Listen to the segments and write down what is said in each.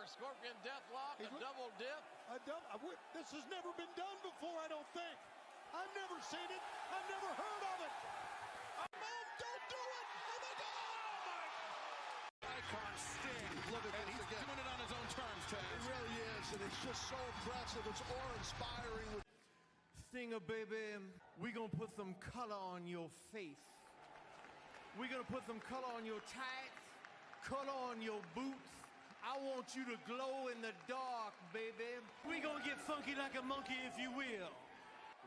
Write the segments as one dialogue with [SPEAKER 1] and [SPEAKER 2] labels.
[SPEAKER 1] Scorpion deathlock, a double dip.
[SPEAKER 2] This has never been done before, I don't think. I've never seen it. I've never heard of it. Don't do it. Oh, my God.
[SPEAKER 1] Icon Sting.
[SPEAKER 2] Look at this. He's doing it on his own terms, Taz. It really is, and it's just so impressive. It's awe-inspiring.
[SPEAKER 3] Stinger, baby, we gonna put some color on your face. We gonna put some color on your tights, color on your boots. I want you to glow in the dark, baby. We gonna get funky like a monkey, if you will.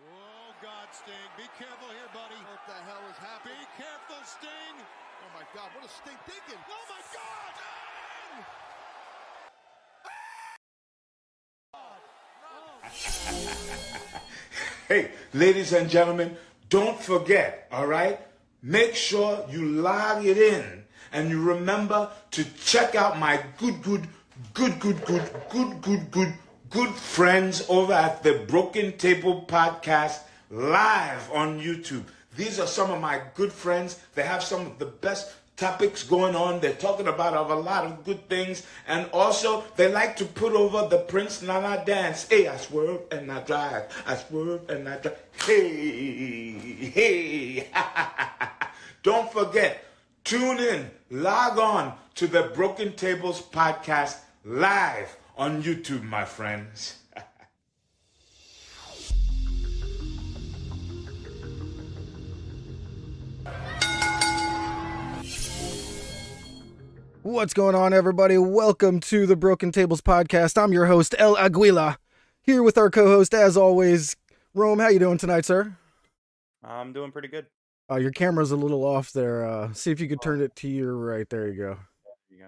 [SPEAKER 2] Oh, God, Sting. Be careful here, buddy.
[SPEAKER 1] What the hell is happening?
[SPEAKER 2] Be careful, Sting.
[SPEAKER 1] Oh, my God. What is Sting thinking?
[SPEAKER 2] Oh, my God. Sting!
[SPEAKER 4] Hey, ladies and gentlemen, don't forget, all right? Make sure you log it in. And you remember to check out my good friends over at the Broken Table Podcast live on YouTube. These are some of my good friends. They have some of the best topics going on. They're talking about a lot of good things. And also, they like to put over the Prince Nana dance. Hey, I swerve and I drive. I swerve and I drive. Hey. Don't forget, tune in, log on to the Broken Tables Podcast live on YouTube, my friends.
[SPEAKER 5] What's going on, everybody? Welcome to the Broken Tables Podcast. I'm your host, El Aguila, here with our co-host, as always, Rome. How you doing tonight, sir?
[SPEAKER 6] I'm doing pretty good.
[SPEAKER 5] Your camera's a little off there. See if you could turn it to your right. There you go.
[SPEAKER 6] There you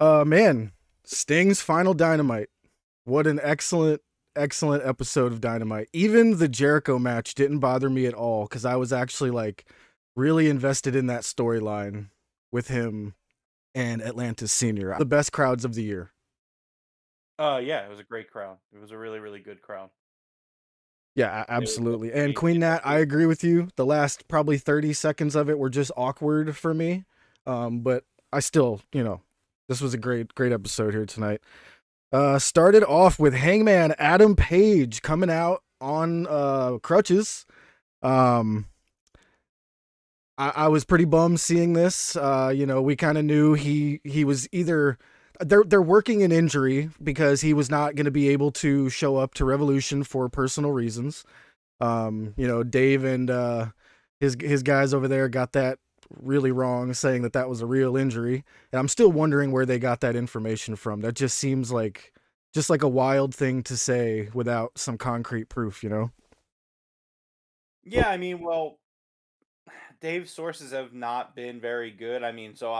[SPEAKER 6] go.
[SPEAKER 5] Man, Sting's final Dynamite. What an excellent episode of Dynamite. Even the Jericho match didn't bother me at all, because I was actually really invested in that storyline with him and Atlantis Senior. The best crowds of the year.
[SPEAKER 6] Yeah, it was a great crowd. It was a really, really good crowd.
[SPEAKER 5] Yeah, absolutely. And Queen Nat, I agree with you. The last probably 30 seconds of it were just awkward for me. But I still, this was a great episode here tonight. Started off with Hangman Adam Page coming out on crutches. I was pretty bummed seeing this. We kind of knew he was either they're working an injury because he was not going to be able to show up to Revolution for personal reasons. Dave and his guys over there got that really wrong, saying that was a real injury. And I'm still wondering where they got that information from. That just seems like a wild thing to say without some concrete proof,
[SPEAKER 6] Yeah, I mean, well, Dave's sources have not been very good. I mean, so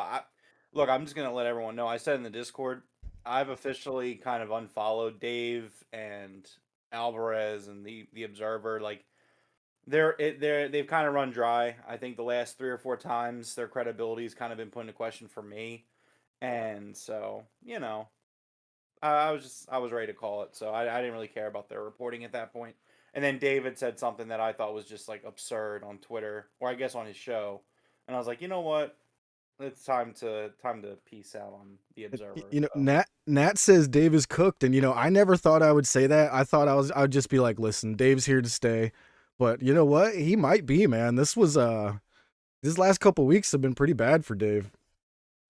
[SPEAKER 6] look, I'm just going to let everyone know. I said in the Discord, I've officially kind of unfollowed Dave and Alvarez and the Observer. They've kind of run dry. I think the last 3 or 4 times their credibility has kind of been put into question for me. And so, I was ready to call it. So I didn't really care about their reporting at that point. And then David said something that I thought was just absurd on Twitter, or I guess on his show. And I was like, you know what? It's time to peace out on the Observer.
[SPEAKER 5] Nat says Dave is cooked, and I never thought I would say that. I thought I would just be like, listen, Dave's here to stay. But you know what? He might be, man. This last couple weeks have been pretty bad for Dave.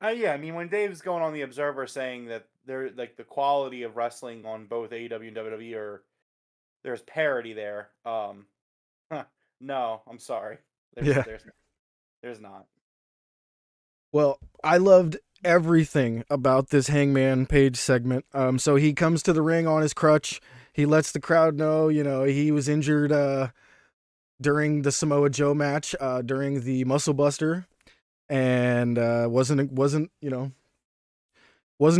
[SPEAKER 6] Yeah, I mean, when Dave's going on the Observer saying that they're the quality of wrestling on both AEW and WWE there's parity there. No, I'm sorry. There's not.
[SPEAKER 5] Well, I loved everything about this Hangman Page segment. So he comes to the ring on his crutch. He lets the crowd know, he was injured during the Samoa Joe match, during the Muscle Buster, and wasn't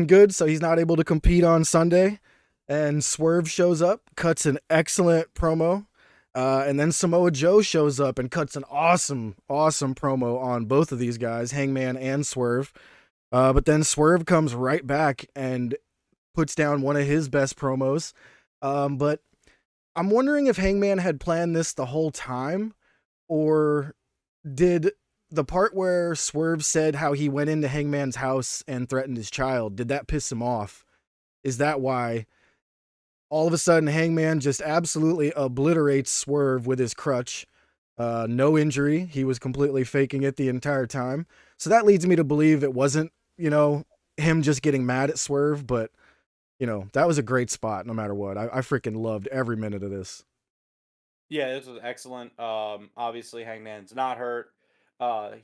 [SPEAKER 5] good. So he's not able to compete on Sunday. And Swerve shows up, cuts an excellent promo. And then Samoa Joe shows up and cuts an awesome promo on both of these guys, Hangman and Swerve. But then Swerve comes right back and puts down one of his best promos. But I'm wondering if Hangman had planned this the whole time, or did the part where Swerve said how he went into Hangman's house and threatened his child, did that piss him off? is that why all of a sudden Hangman just absolutely obliterates Swerve with his crutch? No injury. He was completely faking it the entire time. So that leads me to believe it wasn't, him just getting mad at Swerve, but, that was a great spot no matter what. I freaking loved every minute of this.
[SPEAKER 6] Yeah, this was excellent. Obviously Hangman's not hurt.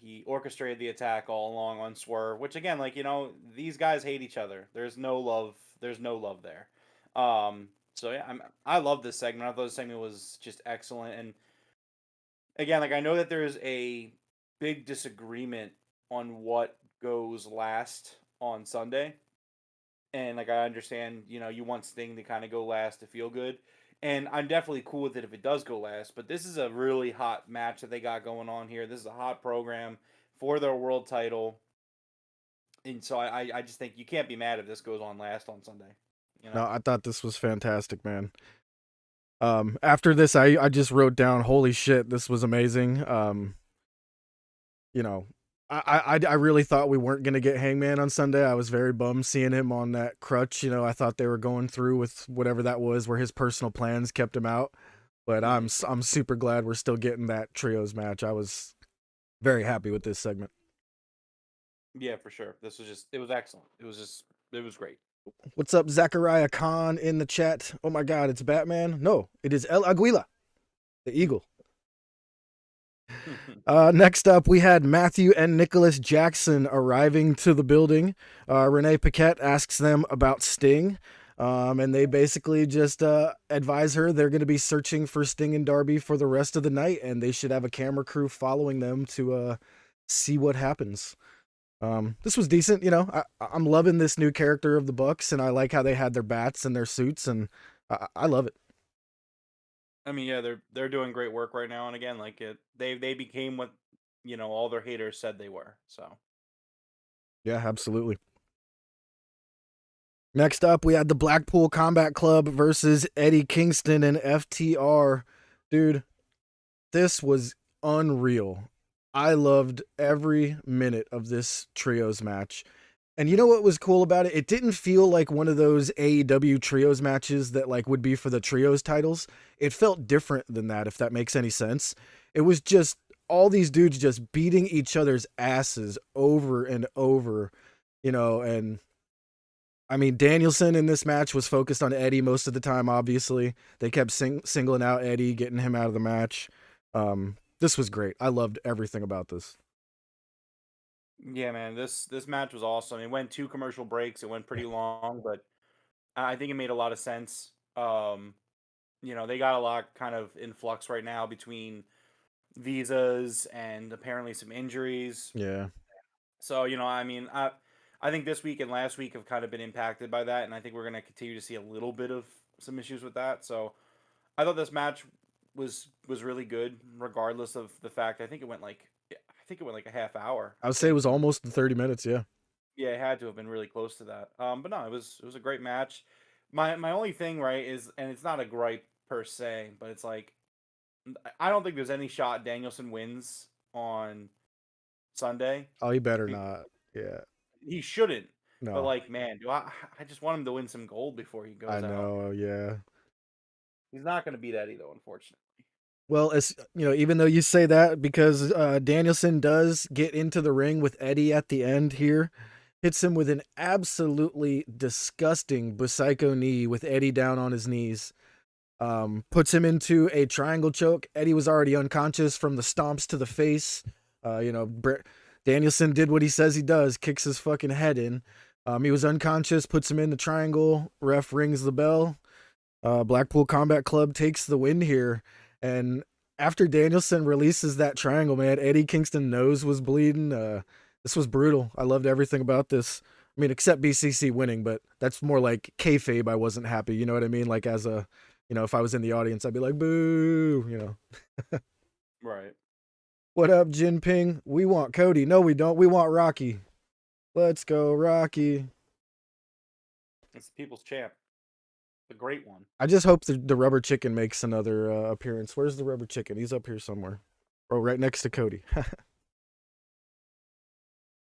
[SPEAKER 6] He orchestrated the attack all along on Swerve, which again, like, these guys hate each other. There's no love. There's no love there. So yeah, I love this segment. I thought this segment was just excellent. And again, like, I know that there's a big disagreement on what goes last on Sunday. And like, I understand, you want Sting to kind of go last to feel good. And I'm definitely cool with it if it does go last. But this is a really hot match that they got going on here. This is a hot program for their world title. And so I just think you can't be mad if this goes on last on Sunday.
[SPEAKER 5] No, I thought this was fantastic, man. After this, I just wrote down, holy shit, this was amazing. I really thought we weren't going to get Hangman on Sunday. I was very bummed seeing him on that crutch. I thought they were going through with whatever that was, where his personal plans kept him out. But I'm super glad we're still getting that trios match. I was very happy with this segment.
[SPEAKER 6] Yeah, for sure. It was excellent. It was great.
[SPEAKER 5] What's up, Zachariah Khan in the chat? Oh my God, it's Batman. No, it is El Aguila, the Eagle. Next up, we had Matthew and Nicholas Jackson arriving to the building. Renee Paquette asks them about Sting, and they basically just advise her they're going to be searching for Sting and Darby for the rest of the night, and they should have a camera crew following them to see what happens. This was decent. I'm loving this new character of the Bucks, and I like how they had their bats and their suits, and I love it.
[SPEAKER 6] I mean, yeah, they're doing great work right now, and again, like they became what all their haters said they were. So
[SPEAKER 5] yeah, absolutely. Next up, we had the Blackpool Combat Club versus Eddie Kingston and FTR. Dude, this was unreal. I loved every minute of this trios match. And you know what was cool about it? It didn't feel like one of those AEW trios matches that like would be for the trios titles. It felt different than that, if that makes any sense. It was just all these dudes just beating each other's asses over and over, and I mean, Danielson in this match was focused on Eddie most of the time, obviously. They kept singling out Eddie, getting him out of the match. This was great. I loved everything about this.
[SPEAKER 6] yeah, man, this match was awesome. It went 2 commercial breaks. It went pretty long, but I think it made a lot of sense. They got a lot kind of in flux right now between visas and apparently some injuries.
[SPEAKER 5] Yeah.
[SPEAKER 6] So, I mean, I think this week and last week have kind of been impacted by that, and I think we're going to continue to see a little bit of some issues with that. So, I thought this match was really good, regardless of the fact I think it went like a half hour.
[SPEAKER 5] I would say it was almost 30 minutes, yeah.
[SPEAKER 6] Yeah, it had to have been really close to that. But no, it was a great match. My only thing, right, is, and it's not a gripe per se, but it's like, I don't think there's any shot Danielson wins on Sunday.
[SPEAKER 5] Oh, he better not. Yeah.
[SPEAKER 6] He shouldn't.
[SPEAKER 5] No.
[SPEAKER 6] But like, man, I just want him to win some gold before he goes out.
[SPEAKER 5] I know, yeah.
[SPEAKER 6] He's not going to beat Eddie, though, unfortunately.
[SPEAKER 5] Well, as even though you say that, because Danielson does get into the ring with Eddie at the end here, hits him with an absolutely disgusting Busaiku knee with Eddie down on his knees. Puts him into a triangle choke. Eddie was already unconscious from the stomps to the face. Danielson did what he says he does, kicks his fucking head in. He was unconscious, puts him in the triangle. Ref rings the bell. Blackpool Combat Club takes the win here. And after Danielson releases that triangle, man, Eddie Kingston's nose was bleeding. This was brutal. I loved everything about this. I mean, except BCC winning, but that's more like kayfabe. I wasn't happy. You know what I mean? Like as a, if I was in the audience, I'd be like, boo,
[SPEAKER 6] Right.
[SPEAKER 5] What up, Jinping? We want Cody. No, we don't. We want Rocky. Let's go, Rocky.
[SPEAKER 6] It's the people's champ. The great one.
[SPEAKER 5] I just hope the rubber chicken makes another appearance. Where's the rubber chicken? He's up here somewhere. Oh, right next to Cody.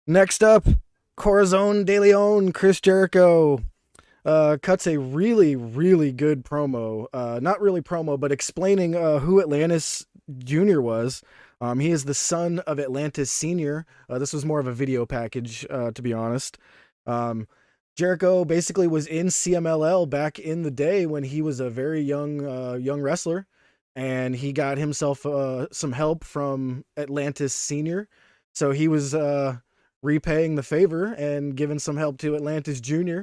[SPEAKER 5] Next up, Corazon de Leon, Chris Jericho. cuts a really, really good promo. Not really promo, but explaining who Atlantis Jr. was. He is the son of Atlantis Sr. This was more of a video package, to be honest. Jericho basically was in CMLL back in the day when he was a very young wrestler, and he got himself some help from Atlantis Sr. So he was repaying the favor and giving some help to Atlantis Jr.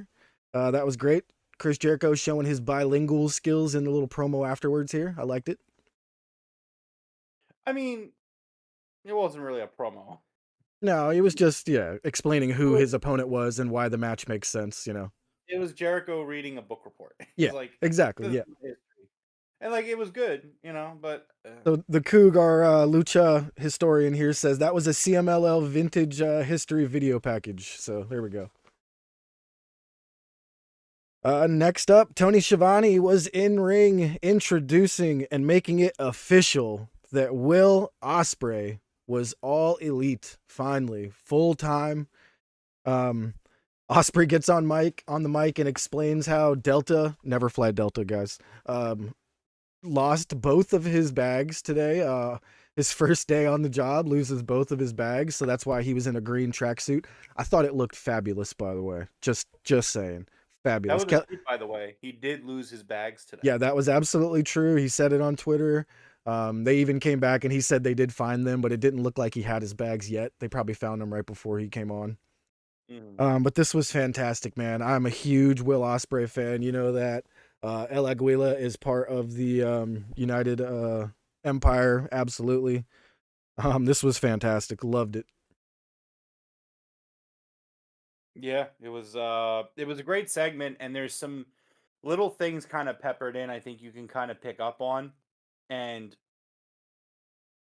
[SPEAKER 5] That was great. Chris Jericho showing his bilingual skills in the little promo afterwards here. I liked it.
[SPEAKER 6] I mean, it wasn't really a promo.
[SPEAKER 5] No, it was just, explaining who his opponent was and why the match makes sense,
[SPEAKER 6] It was Jericho reading a book report.
[SPEAKER 5] Yeah,
[SPEAKER 6] Like,
[SPEAKER 5] exactly,
[SPEAKER 6] this
[SPEAKER 5] yeah.
[SPEAKER 6] is history. And like it was good, but
[SPEAKER 5] So the Cougar Lucha historian here says that was a CMLL vintage history video package. So there we go. Next up, Tony Schiavone was in ring introducing and making it official that Will Ospreay was all elite. Finally, full time. Ospreay gets on the mic and explains how Delta, never fly Delta, guys, lost both of his bags today. His first day on the job, loses both of his bags, so that's why he was in a green tracksuit. I thought it looked fabulous, by the way. Just saying. Fabulous.
[SPEAKER 6] That was a tweet, by the way. He did lose his bags today.
[SPEAKER 5] Yeah, that was absolutely true. He said it on Twitter. They even came back and he said they did find them, but it didn't look like he had his bags yet. They probably found them right before he came on. But this was fantastic, man. I'm a huge Will Ospreay fan. You know that. El Aguila is part of the United Empire. Absolutely. This was fantastic. Loved it.
[SPEAKER 6] Yeah, it was a great segment, and there's some little things kind of peppered in I think you can kind of pick up on, and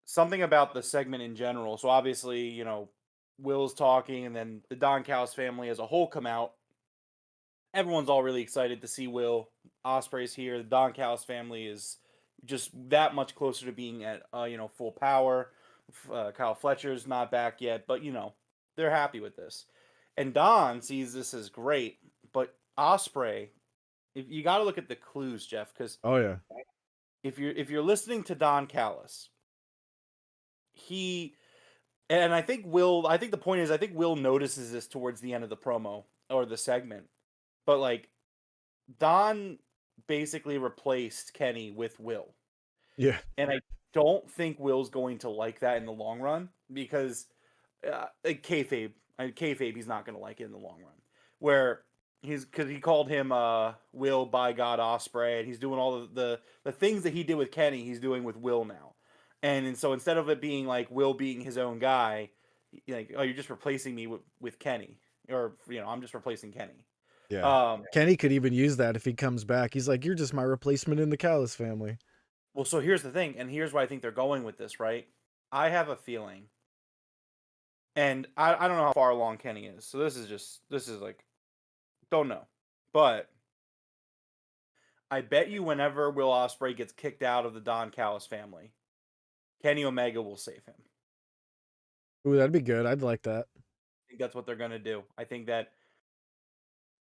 [SPEAKER 6] something about the segment in general. So obviously, Will's talking, and then the Don Callis family as a whole come out. Everyone's all really excited to see Will. Ospreay's here. The Don Callis family is just that much closer to being at full power. Kyle Fletcher's not back yet, but they're happy with this. And Don sees this as great, but Ospreay, if you got to look at the clues, Jeff, because
[SPEAKER 5] Oh yeah,
[SPEAKER 6] if you're listening to Don Callis, and I think the point is I think Will notices this towards the end of the promo or the segment, but like Don basically replaced Kenny with Will.
[SPEAKER 5] yeah,
[SPEAKER 6] And I don't think Will's going to like that in the long run because kayfabe, he's not going to like it in the long run. Where because he called him Will by God Ospreay, and he's doing all the things that he did with Kenny, he's doing with Will now. And so instead of it being like Will being his own guy, like, oh, you're just replacing me with Kenny, or I'm just replacing Kenny.
[SPEAKER 5] yeah. Kenny could even use that if he comes back. He's like, you're just my replacement in the Callis family.
[SPEAKER 6] Well, so here's the thing, and here's where I think they're going with this, right? I have a feeling, and I don't know how far along Kenny is, so this is like, don't know. But I bet you whenever Will Ospreay gets kicked out of the Don Callis family, Kenny Omega will save him.
[SPEAKER 5] Ooh, that'd be good. I'd like that.
[SPEAKER 6] I think that's what they're going to do. I think that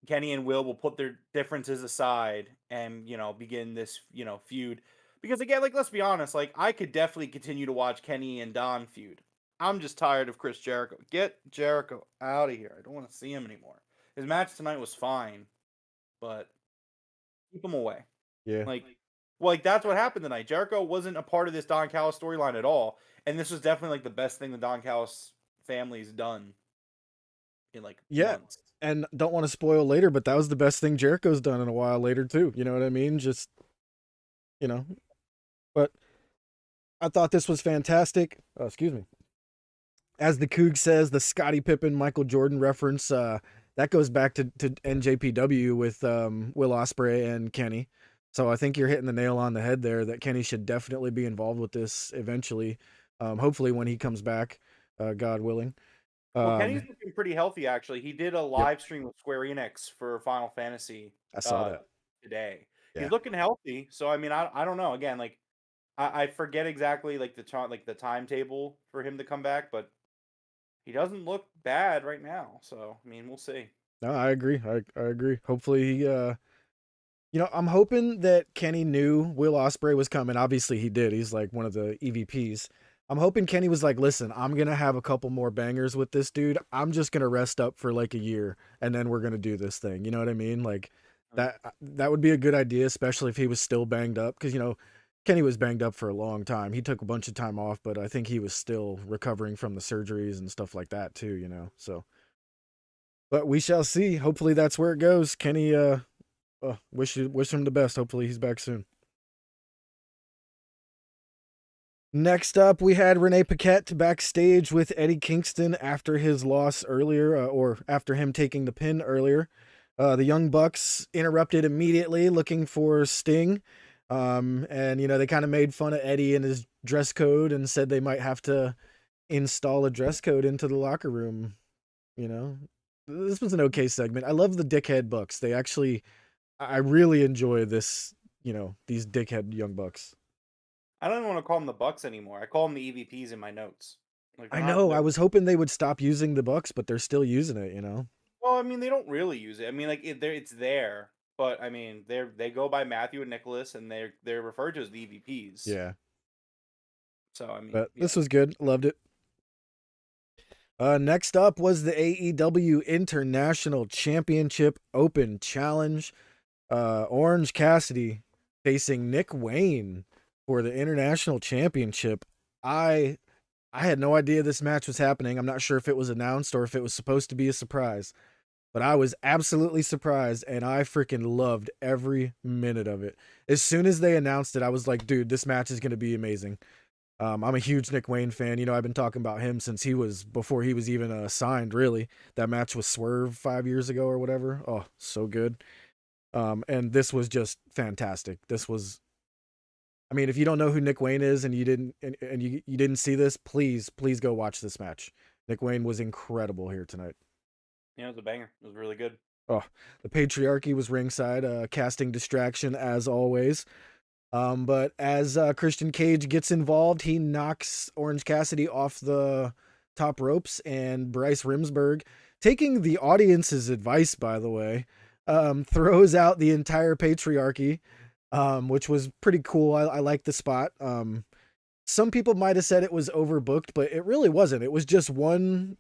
[SPEAKER 6] Kenny and Will put their differences aside and, begin this, feud. Because again, like, let's be honest, like, I could definitely continue to watch Kenny and Don feud. I'm just tired of Chris Jericho. Get Jericho out of here. I don't want to see him anymore. His match tonight was fine, but keep him away.
[SPEAKER 5] Yeah.
[SPEAKER 6] Like that's what happened tonight. Jericho wasn't a part of this Don Callis storyline at all, and this was definitely like the best thing the Don Callis family's done in months.
[SPEAKER 5] And don't want to spoil later, but that was the best thing Jericho's done in a while later too. You know what I mean? Just but I thought this was fantastic. Oh, excuse me. As the Coug says, the Scottie Pippen, Michael Jordan reference, that goes back to NJPW with Will Ospreay and Kenny. So I think you're hitting the nail on the head there that Kenny should definitely be involved with this eventually. Hopefully when he comes back, God willing.
[SPEAKER 6] Well, Kenny's looking pretty healthy, actually. He did a live stream with Square Enix for Final Fantasy.
[SPEAKER 5] I saw that
[SPEAKER 6] today.
[SPEAKER 5] Yeah.
[SPEAKER 6] He's looking healthy, so I mean, I don't know. Again, like I forget exactly like the timetable for him to come back, but he doesn't look bad right now. So I mean, we'll see.
[SPEAKER 5] No, I agree. I agree. Hopefully he I'm hoping that Kenny knew Will Ospreay was coming. Obviously he did. He's like one of the EVPs. I'm hoping Kenny was like, listen, I'm gonna have a couple more bangers with this dude. I'm just gonna rest up for like a year and then we're gonna do this thing. You know what I mean? Like that would be a good idea, especially if he was still banged up. Because Kenny was banged up for a long time. He took a bunch of time off, but I think he was still recovering from the surgeries and stuff like that too. So but we shall see. Hopefully that's where it goes. Kenny, wish him the best. Hopefully he's back soon. Next up, we had Renee Paquette backstage with Eddie Kingston after his loss earlier, or after him taking the pin earlier. The Young Bucks interrupted immediately, looking for Sting. And they kind of made fun of Eddie and his dress code and said they might have to install a dress code into the locker room. This was an okay segment. I love the dickhead Bucks. I really enjoy this, these dickhead Young Bucks.
[SPEAKER 6] I don't even want to call them the Bucks anymore. I call them the EVPs in my notes. Like,
[SPEAKER 5] I know. I was hoping they would stop using the Bucks, but they're still using it,
[SPEAKER 6] Well, I mean, they don't really use it. I mean, like it's there, but I mean, they go by Matthew and Nicholas, and they're referred to as the EVPs.
[SPEAKER 5] Yeah.
[SPEAKER 6] So I mean,
[SPEAKER 5] But this was good. Loved it. Next up was the AEW International Championship Open Challenge. Orange Cassidy facing Nick Wayne for the International Championship. I had no idea this match was happening. I'm not sure if it was announced or if it was supposed to be a surprise, but I was absolutely surprised and I freaking loved every minute of it. As soon as they announced it, I was like, dude, this match is going to be amazing. I'm a huge Nick Wayne fan. I've been talking about him since before he was even signed, really. That match with Swerve 5 years ago or whatever. Oh, so good. And this was just fantastic. If you don't know who Nick Wayne is and you didn't see this, please go watch this match. Nick Wayne was incredible here tonight.
[SPEAKER 6] Yeah, it was a banger. It was really good.
[SPEAKER 5] Oh, the Patriarchy was ringside, casting distraction as always. But as Christian Cage gets involved, he knocks Orange Cassidy off the top ropes, and Bryce Remsburg, taking the audience's advice, by the way, throws out the entire Patriarchy, which was pretty cool. I like the spot. Some people might have said it was overbooked, but it really wasn't. It was just one,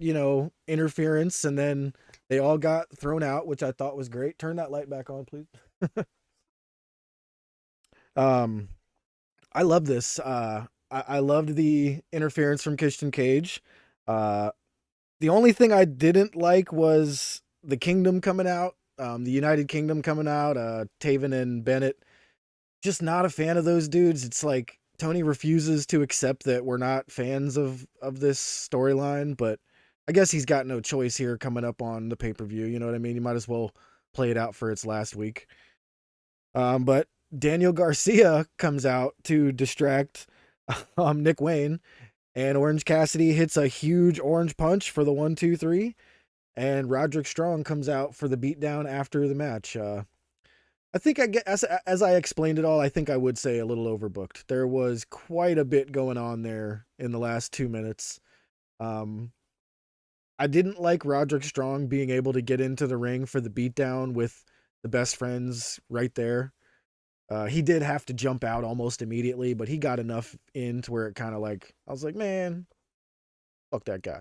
[SPEAKER 5] interference, and then they all got thrown out, which I thought was great. Turn that light back on, please. I love this. I loved the interference from Christian Cage. The only thing I didn't like was the Kingdom coming out, the United Kingdom coming out, Taven and Bennett. Just not a fan of those dudes. It's like Tony refuses to accept that we're not fans of this storyline, but I guess he's got no choice here coming up on the pay-per-view. You know what I mean? You might as well play it out for its last week. But Daniel Garcia comes out to distract Nick Wayne, and Orange Cassidy hits a huge orange punch for the 1, 2, 3, and Roderick Strong comes out for the beatdown after the match. I think as I explained it all, I think I would say a little overbooked. There was quite a bit going on there in the last 2 minutes. I didn't like Roderick Strong being able to get into the ring for the beatdown with the best friends right there. He did have to jump out almost immediately, but he got enough in to where it kind of like, I was like, man, fuck that guy.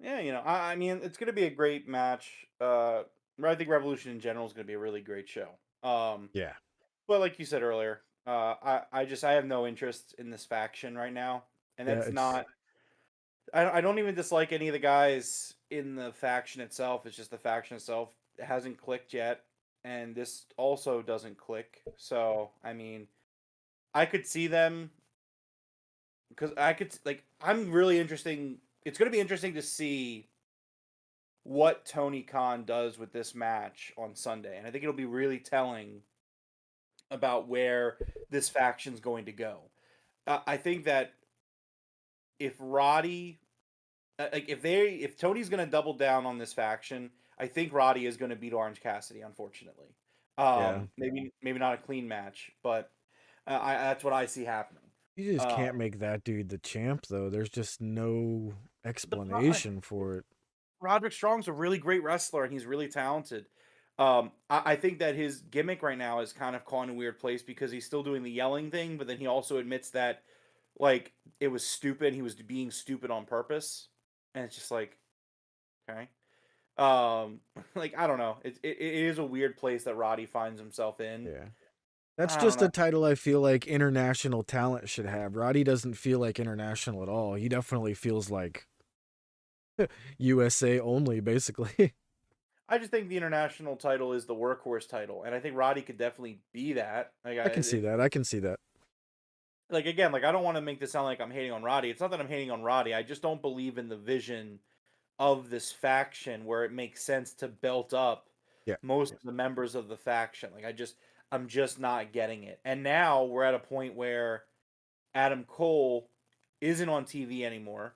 [SPEAKER 6] Yeah, I mean, it's going to be a great match. I think Revolution in general is going to be a really great show.
[SPEAKER 5] Yeah.
[SPEAKER 6] But like you said earlier, I have no interest in this faction right now, and that's not. I don't even dislike any of the guys in the faction itself. It's just the faction itself hasn't clicked yet, and this also doesn't click. So I mean, I could see them because I'm really interesting. It's going to be interesting to see what Tony Khan does with this match on Sunday, and I think it'll be really telling about where this faction's going to go. I think that if Roddy, if Tony's going to double down on this faction, I think Roddy is going to beat Orange Cassidy. Unfortunately, maybe not a clean match, but that's what I see happening.
[SPEAKER 5] You just can't make that dude the champ, though. There's just no explanation for it.
[SPEAKER 6] Roderick Strong's a really great wrestler and he's really talented. I think that his gimmick right now is kind of caught in a weird place because he's still doing the yelling thing, but then he also admits that like it was stupid. He was being stupid on purpose, and it's just like, okay, like I don't know. It is a weird place that Roddy finds himself in.
[SPEAKER 5] Yeah. That's
[SPEAKER 6] I don't
[SPEAKER 5] just a
[SPEAKER 6] know.
[SPEAKER 5] title I feel like international talent should have. Roddy doesn't feel like international at all. He definitely feels like USA only, basically.
[SPEAKER 6] I just think the international title is the workhorse title, and I think Roddy could definitely be that. Like,
[SPEAKER 5] I can see that. I can see that.
[SPEAKER 6] like again, like I don't want to make this sound like I'm hating on Roddy. It's not that I'm hating on Roddy. I just don't believe in the vision of this faction where it makes sense to belt up
[SPEAKER 5] Yeah.
[SPEAKER 6] most of the members of the faction. Like I'm just not getting it. And now we're at a point where Adam Cole isn't on TV anymore.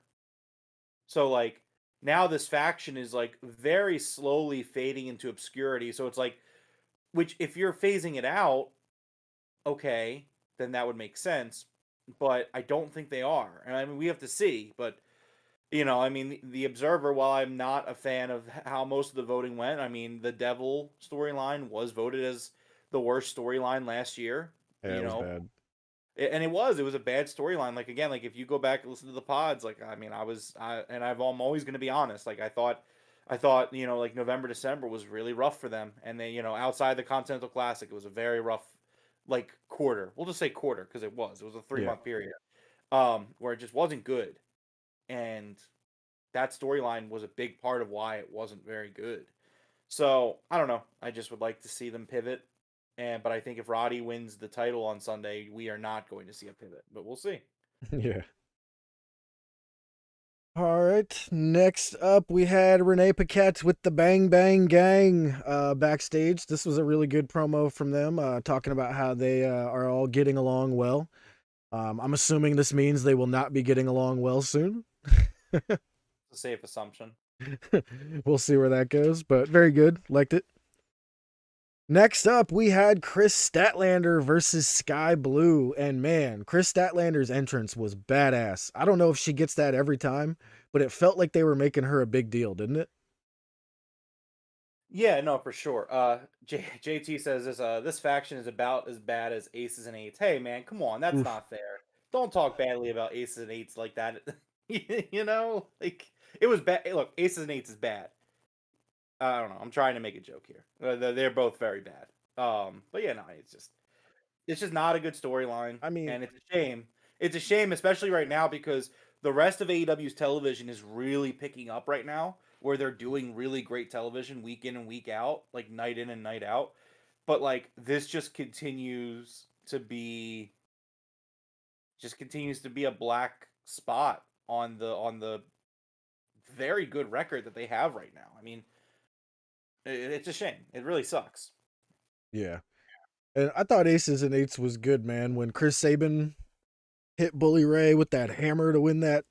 [SPEAKER 6] So like now this faction is like very slowly fading into obscurity. So it's like, which if you're phasing it out, okay, then that would make sense. But I don't think they are. And I mean, we have to see. But I mean, the Observer, while I'm not a fan of how most of the voting went, I mean, the Devil storyline was voted as the worst storyline last year.
[SPEAKER 5] Yeah, it was bad.
[SPEAKER 6] And it was a bad storyline. Like again, like if you go back and listen to the pods, like I mean, I'm always going to be honest. Like I thought, like November, December was really rough for them, and they, outside the Continental Classic, it was a very rough, like quarter. We'll just say quarter because it was a 3 month period, where it just wasn't good, and that storyline was a big part of why it wasn't very good. So I don't know. I just would like to see them pivot. But I think if Roddy wins the title on Sunday, we are not going to see a pivot. But we'll see.
[SPEAKER 5] Yeah. All right. Next up, we had Renee Paquette with the Bang Bang Gang backstage. This was a really good promo from them, talking about how they are all getting along well. I'm assuming this means they will not be getting along well soon.
[SPEAKER 6] It's a safe assumption.
[SPEAKER 5] We'll see where that goes, but very good. Liked it. Next up, we had Chris Statlander versus Sky Blue. And man, Chris Statlander's entrance was badass. I don't know if she gets that every time, but it felt like they were making her a big deal, didn't it?
[SPEAKER 6] Yeah, no, for sure. JT says this faction is about as bad as Aces and Eights. Hey, man, come on, that's
[SPEAKER 5] Oof.
[SPEAKER 6] not fair. Don't talk badly about Aces and Eights like that. Like it was bad. Look, Aces and Eights is bad. I don't know. I'm trying to make a joke here. They're both very bad. But yeah, no, it's just not a good storyline.
[SPEAKER 5] I mean,
[SPEAKER 6] and it's a shame. It's a shame, especially right now, because the rest of AEW's television is really picking up right now, where they're doing really great television week in and week out, like night in and night out. But like this just continues to be a black spot on the very good record that they have right now. I mean, it's a shame. It really sucks.
[SPEAKER 5] yeah. And I thought Aces and Eights was good, man. When Chris Sabin hit Bully Ray with that hammer to win that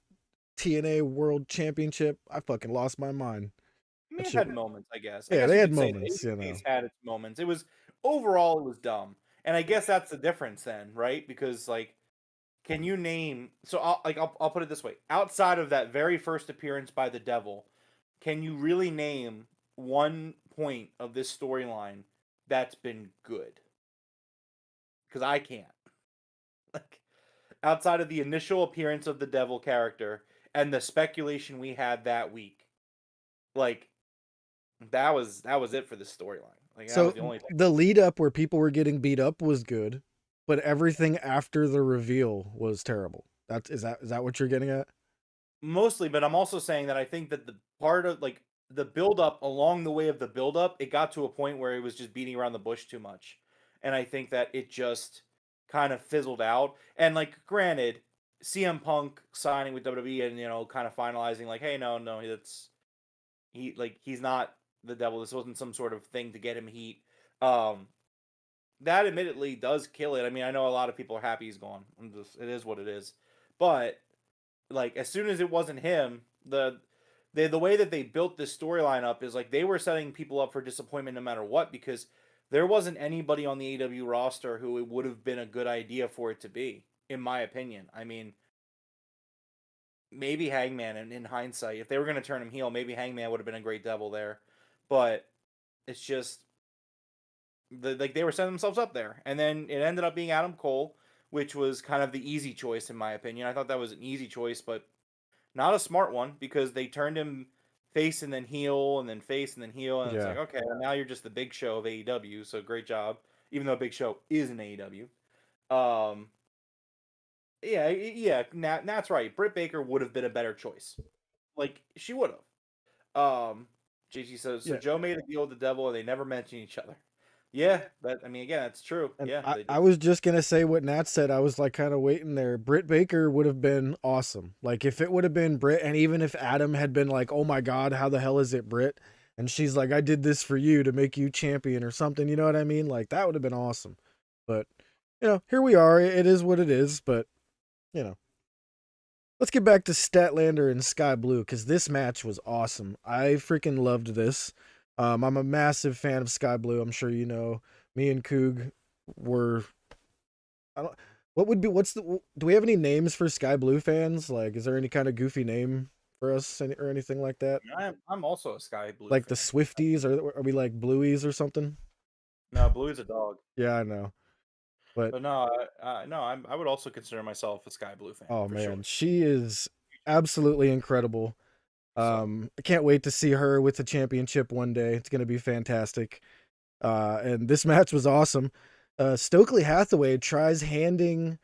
[SPEAKER 5] TNA World Championship, I fucking lost my mind.
[SPEAKER 6] I mean,
[SPEAKER 5] That
[SPEAKER 6] it
[SPEAKER 5] shit.
[SPEAKER 6] had moments, I guess.
[SPEAKER 5] Yeah,
[SPEAKER 6] I guess
[SPEAKER 5] they
[SPEAKER 6] you
[SPEAKER 5] had
[SPEAKER 6] could say
[SPEAKER 5] moments, you know.
[SPEAKER 6] Ace had its moments. It was overall, it was dumb, and I guess that's the difference then, right? Because like, can you name? So I'll put it this way: outside of that very first appearance by the Devil, can you really name one point of this storyline that's been good? Because I can't. Like, outside of the initial appearance of the Devil character and the speculation we had that week, like that was it for this storyline. Like that was
[SPEAKER 5] So
[SPEAKER 6] the only thing.
[SPEAKER 5] the lead up where people were getting beat up was good, but everything after the reveal was terrible. Is that what you're getting at?
[SPEAKER 6] Mostly, but I'm also saying that I think that the part of like the build up along the way of the build up, it got to a point where it was just beating around the bush too much. And I think that it just kind of fizzled out. And like granted, CM Punk signing with WWE and kind of finalizing like, hey, no, he's not the Devil. This wasn't some sort of thing to get him heat. That admittedly does kill it. I mean, I know a lot of people are happy he's gone. It is what it is. But like as soon as it wasn't him, the way that they built this storyline up is like they were setting people up for disappointment no matter what, because there wasn't anybody on the AEW roster who it would have been a good idea for it to be, in my opinion. I mean, maybe Hangman, and in hindsight, if they were going to turn him heel, maybe Hangman would have been a great devil there. But it's just like they were setting themselves up there, and then it ended up being Adam Cole, which was kind of the easy choice in my opinion. I thought that was an easy choice, but not a smart one because they turned him face and then heel and then face and then heel, and it's like, okay, well, now you're just the Big Show of AEW, so great job. Even though Big Show is an AEW. Yeah, Nat's right. Britt Baker would have been a better choice. Like, she would have. JC says, so Joe made a deal with the devil and they never mentioned each other. Yeah, I mean, again, that's true.
[SPEAKER 5] And
[SPEAKER 6] yeah.
[SPEAKER 5] I was just going to say what Nat said. I was like kind of waiting there. Britt Baker would have been awesome. Like if it would have been Britt, and even if Adam had been like, oh my God, how the hell is it Britt? And she's like, I did this for you to make you champion or something. You know what I mean? Like that would have been awesome. But, here we are. It is what it is. But, let's get back to Statlander and Sky Blue because this match was awesome. I freaking loved this. I'm a massive fan of Sky Blue. I'm sure you know. Me and Coog were. Do we have any names for Sky Blue fans? Like, is there any kind of goofy name for us or anything like that?
[SPEAKER 6] I'm also a Sky Blue.
[SPEAKER 5] Like
[SPEAKER 6] fan.
[SPEAKER 5] the Swifties, or are we like Blueies or something?
[SPEAKER 6] No, Bluey's a dog.
[SPEAKER 5] Yeah, I know. But
[SPEAKER 6] no, I would also consider myself a Sky Blue fan.
[SPEAKER 5] Oh man,
[SPEAKER 6] sure.
[SPEAKER 5] She is absolutely incredible. I can't wait to see her with the championship one day. It's gonna be fantastic. And this match was awesome. Stokely Hathaway tries handing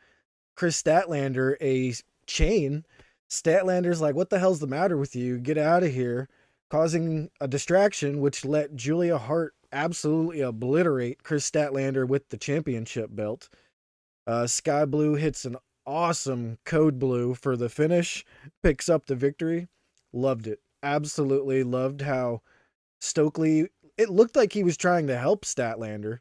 [SPEAKER 5] Chris Statlander a chain. Statlander's like, what the hell's the matter with you? Get out of here. Causing a distraction, which let Julia Hart absolutely obliterate Chris Statlander with the championship belt. Sky Blue hits an awesome code blue for the finish, picks up the victory. Loved it. Absolutely loved how Stokely, it looked like he was trying to help Statlander.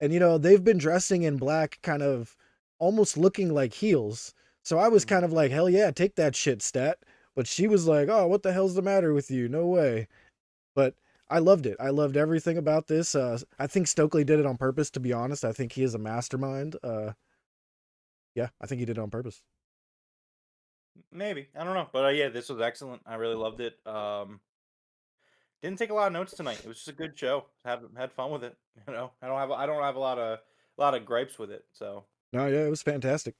[SPEAKER 5] And, they've been dressing in black, kind of almost looking like heels. So I was kind of like, hell yeah, take that shit, Stat. But she was like, oh, what the hell's the matter with you? No way. But I loved it. I loved everything about this. I think Stokely did it on purpose, to be honest. I think he is a mastermind. Yeah, I think he did it on purpose.
[SPEAKER 6] Maybe. I don't know. But yeah, this was excellent. I really loved it. Didn't take a lot of notes tonight. It was just a good show. Had fun with it. I don't have a lot of gripes with it. So
[SPEAKER 5] no, yeah, it was fantastic.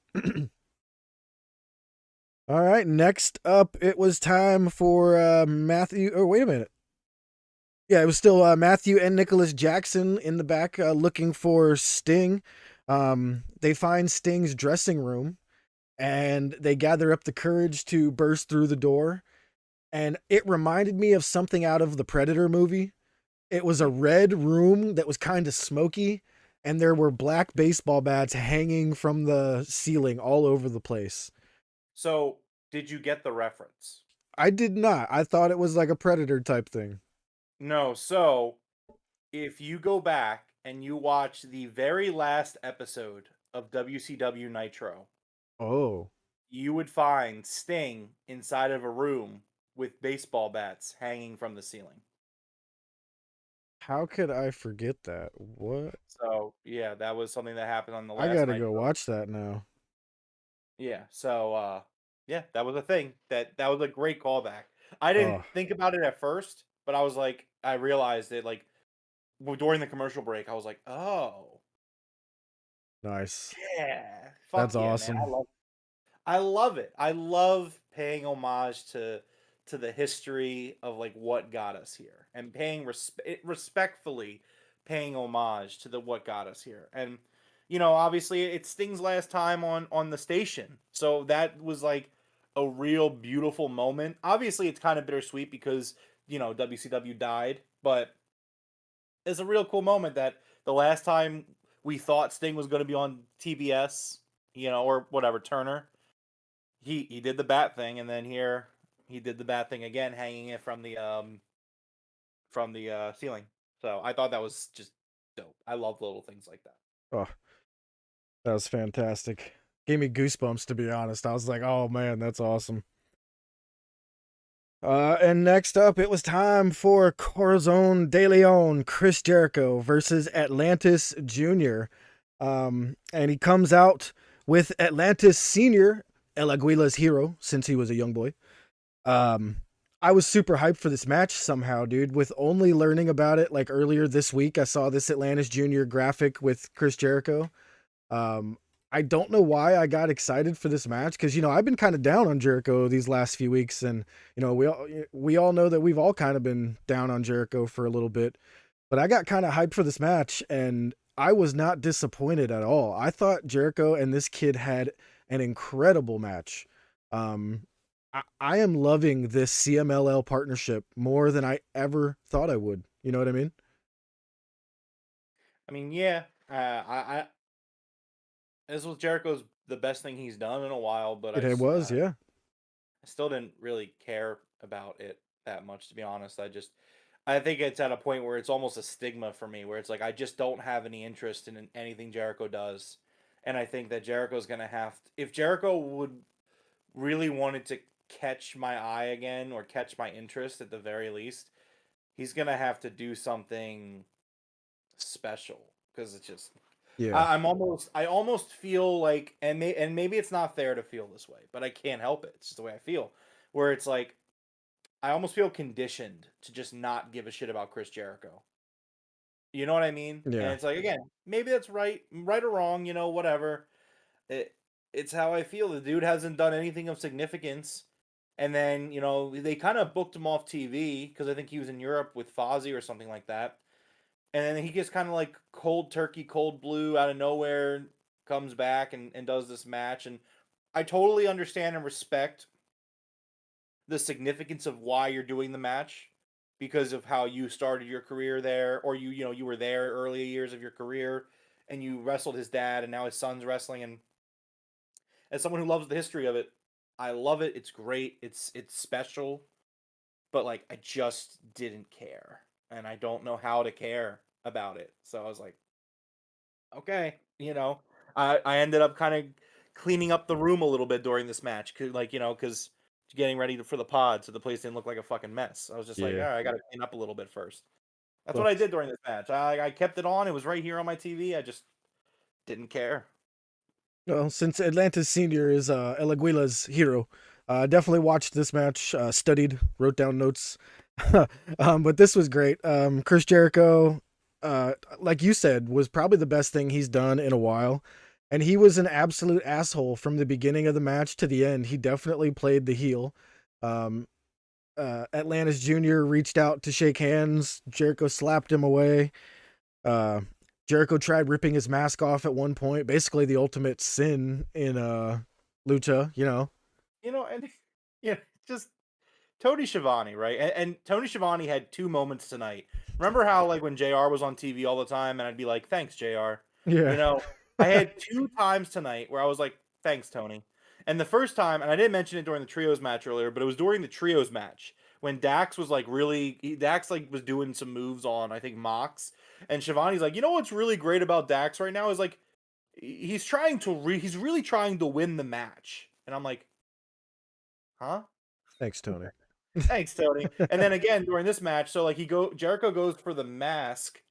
[SPEAKER 5] All right, next up, it was time for Matthew. Oh, wait a minute. Yeah, it was still Matthew and Nicholas Jackson in the back looking for Sting. They find Sting's dressing room, and they gather up the courage to burst through the door. And it reminded me of something out of the Predator movie. It was a red room that was kind of smoky, and there were black baseball bats hanging from the ceiling all over the place.
[SPEAKER 6] So, did you get the reference?
[SPEAKER 5] I did not. I thought it was like a Predator type thing.
[SPEAKER 6] No, so if you go back and you watch the very last episode of WCW Nitro, you would find Sting inside of a room with baseball bats hanging from the ceiling.
[SPEAKER 5] How could I forget that? What?
[SPEAKER 6] So, yeah, that was something that happened on the last
[SPEAKER 5] I gotta
[SPEAKER 6] Nitro.
[SPEAKER 5] go watch that now.
[SPEAKER 6] Yeah, so, yeah, that was a thing. That was a great callback. I didn't think about it at first, but I was like, I realized it like during the commercial break. I was like, oh,
[SPEAKER 5] nice.
[SPEAKER 6] Yeah,
[SPEAKER 5] that's awesome.
[SPEAKER 6] Man. I love it. I love paying homage to the history of like what got us here, and paying respectfully paying homage to what got us here. And obviously it's Sting's last time on the station, so that was like a real beautiful moment. Obviously it's kind of bittersweet because WCW died, but it's a real cool moment that the last time we thought Sting was going to be on TBS, or whatever, Turner, he did the bat thing, and then here he did the bat thing again, hanging it from the ceiling. So I thought that was just dope. I love little things like that.
[SPEAKER 5] Oh, that was fantastic. Gave me goosebumps, to be honest. I was like, oh man, that's awesome. And next up, it was time for Corazon de Leon, Chris Jericho versus Atlantis Jr. And he comes out with Atlantis Sr. El Aguila's hero since he was a young boy. I was super hyped for this match somehow, dude. With only learning about it like earlier this week, I saw this Atlantis Jr. graphic with Chris Jericho. I don't know why I got excited for this match because, you know, I've been kind of down on Jericho these last few weeks, and you know, we all know that we've all kind of been down on Jericho for a little bit. But I got kind of hyped for this match, and I was not disappointed at all. I thought Jericho and this kid had an incredible match. I am loving this CMLL partnership more than I ever thought I would. You know what I mean?
[SPEAKER 6] I mean, yeah. This was Jericho's the best thing he's done in a while, but
[SPEAKER 5] It was, yeah.
[SPEAKER 6] I still didn't really care about it that much, to be honest. I think it's at a point where it's almost a stigma for me, where it's like I just don't have any interest in anything Jericho does, and I think that Jericho's gonna if Jericho would really wanted to catch my eye again or catch my interest at the very least, he's gonna have to do something special because it's just
[SPEAKER 5] Yeah.
[SPEAKER 6] I almost feel like, and maybe it's not fair to feel this way, but I can't help it. It's just the way I feel, where it's like I almost feel conditioned to just not give a shit about Chris Jericho. You know what I mean? And
[SPEAKER 5] Yeah.
[SPEAKER 6] it's like, again, maybe that's right or wrong, you know, whatever. It's how I feel. The dude hasn't done anything of significance. And then, you know, they kind of booked him off TV because I think he was in Europe with Fozzy or something like that. And then he gets kind of like cold turkey, cold blue out of nowhere, comes back and does this match. And I totally understand and respect the significance of why you're doing the match because of how you started your career there, or you were there early years of your career and you wrestled his dad and now his son's wrestling. And as someone who loves the history of it, I love it. It's great. It's special, but like I just didn't care, and I don't know how to care about it. So I was like, okay, you know, I ended up kind of cleaning up the room a little bit during this match, because getting ready for the pod, so the place didn't look like a fucking mess. I was just like, all
[SPEAKER 5] Yeah.
[SPEAKER 6] right, I got to clean up a little bit first. That's what
[SPEAKER 5] Well,
[SPEAKER 6] I did during this match. I kept it on. It was right here on my TV. I just didn't care.
[SPEAKER 5] well, since Atlantis Senior is El Aguila's hero, definitely watched this match, studied, wrote down notes. But this was great. Chris Jericho, like you said, was probably the best thing he's done in a while. And he was an absolute asshole from the beginning of the match to the end. He definitely played the heel. Atlantis Jr. reached out to shake hands. Jericho slapped him away. Jericho tried ripping his mask off at one point. Basically the ultimate sin in lucha, you know.
[SPEAKER 6] And yeah, just Tony Schiavone, right? And Tony Schiavone had two moments tonight. Remember how like when JR was on TV all the time and I'd be like, thanks, JR.
[SPEAKER 5] Yeah.
[SPEAKER 6] You know, I had two times tonight where I was like, thanks, Tony. And the first time, and I didn't mention it during the trios match earlier, but it was during the trios match when Dax was like Dax like was doing some moves on, I think, Mox. And Shivani's like, you know what's really great about Dax right now is like he's really trying to win the match. And I'm like, huh?
[SPEAKER 5] Thanks, Tony.
[SPEAKER 6] Thanks, Tony. And then again during this match, so like Jericho goes for the mask,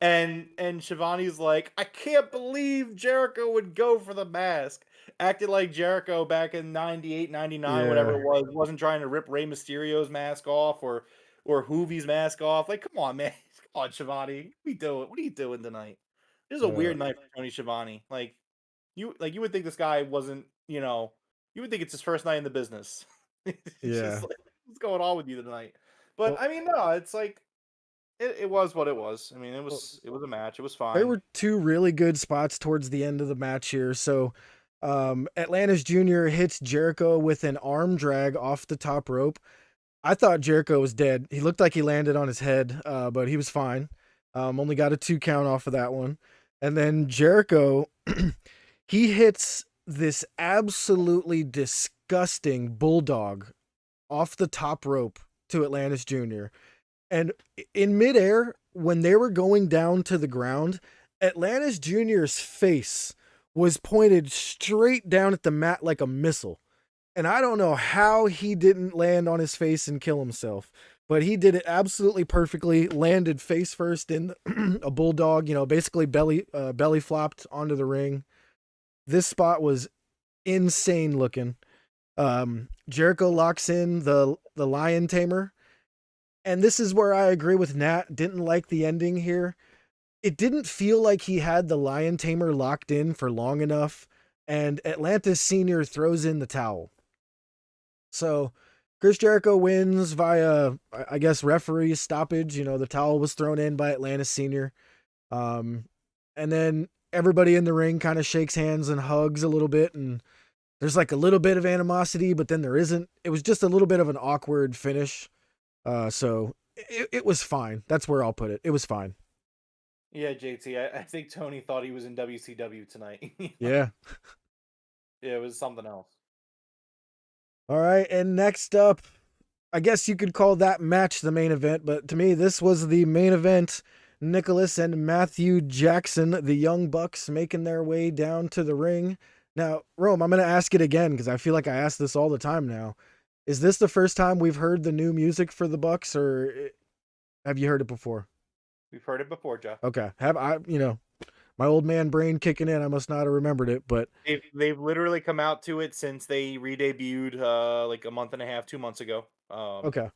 [SPEAKER 6] and Shivani's like, I can't believe Jericho would go for the mask. Acted like Jericho back in 98, 99, whatever
[SPEAKER 5] Yeah.
[SPEAKER 6] it was, wasn't trying to rip Rey Mysterio's mask off or Hoovie's mask off. Like, come on, man. Come on, Shivani. What are you doing tonight? This is a weird night for Tony Schiavone. Like you would think this guy wasn't, you would think it's his first night in the business. It's
[SPEAKER 5] Yeah.
[SPEAKER 6] just like, what's going on with you tonight? But
[SPEAKER 5] Well,
[SPEAKER 6] I mean, no, it's like it was what it was. I mean, it was a match. It was fine.
[SPEAKER 5] there were two really good spots towards the end of the match here. So Atlantis Jr. hits Jericho with an arm drag off the top rope. I thought Jericho was dead. He looked like he landed on his head, but he was fine. Only got a 2 count off of that one. And then Jericho, he hits this absolutely disgusting bulldog off the top rope to Atlantis Jr. And in midair, when they were going down to the ground, Atlantis Jr.'s face was pointed straight down at the mat like a missile. And I don't know how he didn't land on his face and kill himself, but he did it absolutely perfectly. Landed face first in a bulldog, basically belly flopped onto the ring. This spot was insane looking. Jericho locks in the Lion Tamer. And this is where I agree with Nat. Didn't like the ending here. It didn't feel like he had the Lion Tamer locked in for long enough. And Atlantis Sr. throws in the towel. So Chris Jericho wins via, I guess, referee stoppage. You know, the towel was thrown in by Atlantis Sr. And then everybody in the ring kind of shakes hands and hugs a little bit. And there's like a little bit of animosity, but then there isn't. It was just a little bit of an awkward finish. So it was fine. That's where I'll put it. It was fine.
[SPEAKER 6] Yeah, JT, I think Tony thought he was in WCW tonight.
[SPEAKER 5] Yeah.
[SPEAKER 6] Yeah, it was something else.
[SPEAKER 5] All right. And next up, I guess you could call that match the main event, but to me, this was the main event. Nicholas and Matthew Jackson, the Young Bucks, making their way down to the ring. Now, Rome, I'm going to ask it again because I feel like I ask this all the time now. Is this the first time we've heard the new music for the Bucks, or have you heard it before?
[SPEAKER 6] We've heard it before, Jeff.
[SPEAKER 5] Okay. Have I, my old man brain kicking in, I must not have remembered it, but
[SPEAKER 6] They've literally come out to it since they re-debuted like a month and a half, 2 months ago.
[SPEAKER 5] Okay.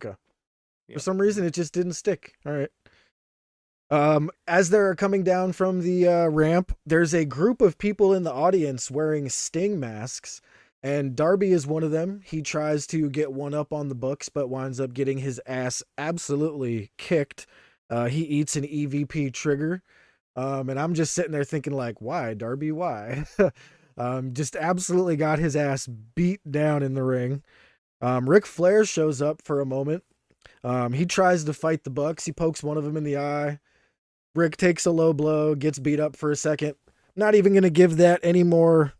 [SPEAKER 6] Yeah.
[SPEAKER 5] For some reason, it just didn't stick. All right. As they're coming down from the ramp, there's a group of people in the audience wearing Sting masks, and Darby is one of them. He tries to get one up on the Bucks, but winds up getting his ass absolutely kicked. He eats an EVP trigger, and I'm just sitting there thinking, like, why, Darby, why? Just absolutely got his ass beat down in the ring. Ric Flair shows up for a moment. He tries to fight the Bucks. He pokes one of them in the eye. Rick takes a low blow, gets beat up for a second. Not even going to give that any more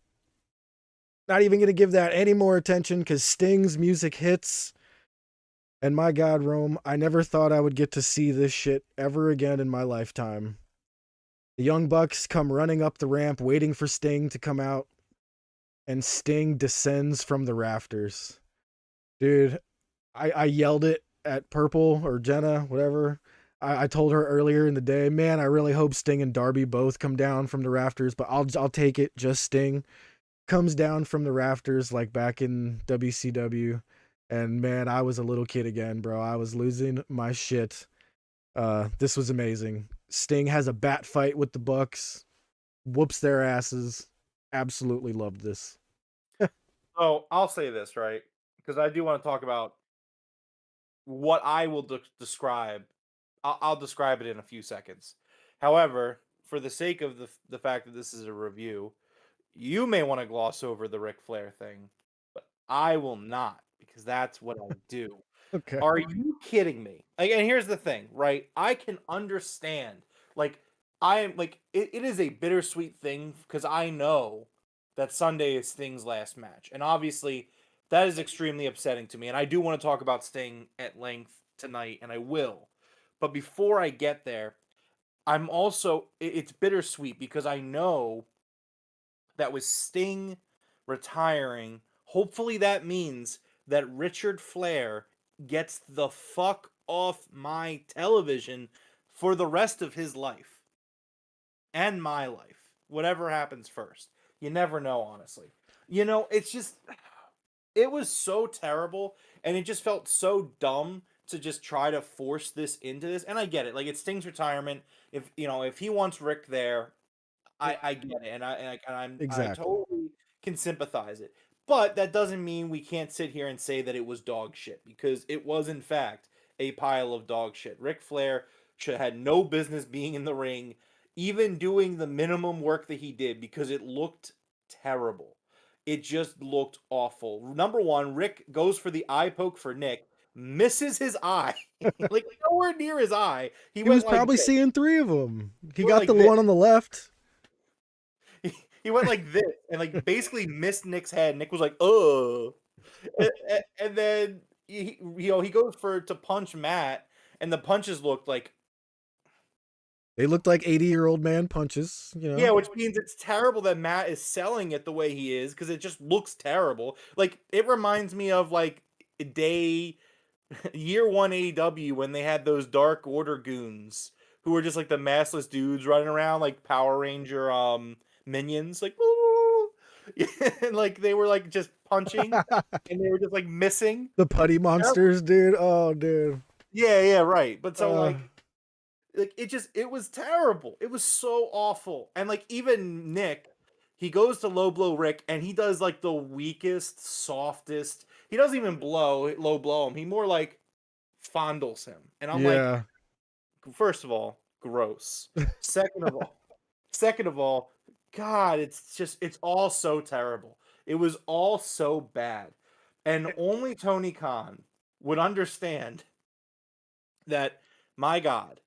[SPEAKER 5] attention because Sting's music hits. And my God, Rome, I never thought I would get to see this shit ever again in my lifetime. The Young Bucks come running up the ramp, waiting for Sting to come out. And Sting descends from the rafters. Dude, I yelled it at Purple or Jenna, whatever. I told her earlier in the day, man, I really hope Sting and Darby both come down from the rafters, but I'll take it. Just Sting comes down from the rafters like back in WCW. And man, I was a little kid again, bro. I was losing my shit. This was amazing. Sting has a bat fight with the Bucks, whoops their asses. Absolutely loved this.
[SPEAKER 6] So I'll say this, right? Because I do want to talk about what I will describe. I'll describe it in a few seconds. However, for the sake of the fact that this is a review, you may want to gloss over the Ric Flair thing, but I will not because that's what I do.
[SPEAKER 5] Okay.
[SPEAKER 6] Are you kidding me? Like, and here's the thing, right? I can understand. Like, I am like it is a bittersweet thing because I know that Sunday is Sting's last match, and obviously that is extremely upsetting to me. And I do want to talk about Sting at length tonight, and I will. But before I get there, I'm also it's bittersweet because I know that with Sting retiring, hopefully that means that Richard Flair gets the fuck off my television for the rest of his life and my life. Whatever happens first. You never know, honestly. It's just it was so terrible and it just felt so dumb to just try to force this into this. And I get it. Like, it's Sting's retirement. If he wants Rick there, I get it. And I
[SPEAKER 5] Exactly.
[SPEAKER 6] totally can sympathize it. But that doesn't mean we can't sit here and say that it was dog shit, because it was in fact a pile of dog shit. Ric Flair had no business being in the ring, even doing the minimum work that he did, because it looked terrible. It just looked awful. Number one, Rick goes for the eye poke for Nick, misses his eye, like nowhere near his eye.
[SPEAKER 5] He
[SPEAKER 6] went
[SPEAKER 5] was
[SPEAKER 6] like
[SPEAKER 5] probably
[SPEAKER 6] this.
[SPEAKER 5] seeing three of them. He
[SPEAKER 6] Went
[SPEAKER 5] got
[SPEAKER 6] like
[SPEAKER 5] the
[SPEAKER 6] this.
[SPEAKER 5] one on the left.
[SPEAKER 6] He went like this and like basically missed Nick's head. Nick was like, "Oh," and then he goes to punch Matt, and the punches looked like
[SPEAKER 5] They looked like 80-year-old man punches,
[SPEAKER 6] Yeah, which means it's terrible that Matt is selling it the way he is, because it just looks terrible. Like, it reminds me of like year one AEW when they had those Dark Order goons who were just like the massless dudes running around like Power Ranger minions, like and like they were like just punching, and they were just like missing.
[SPEAKER 5] The putty monsters, dude. Oh, dude.
[SPEAKER 6] Yeah, right. But so
[SPEAKER 5] Uh,
[SPEAKER 6] like it was terrible. It was so awful. And like even Nick, he goes to low blow Rick and he does like the weakest, softest. He doesn't even low blow him. He more like fondles him. And I'm like,
[SPEAKER 5] yeah.
[SPEAKER 6] first of all, gross. Second of all, God, it's all so terrible. It was all so bad. And only Tony Khan would understand that, my God,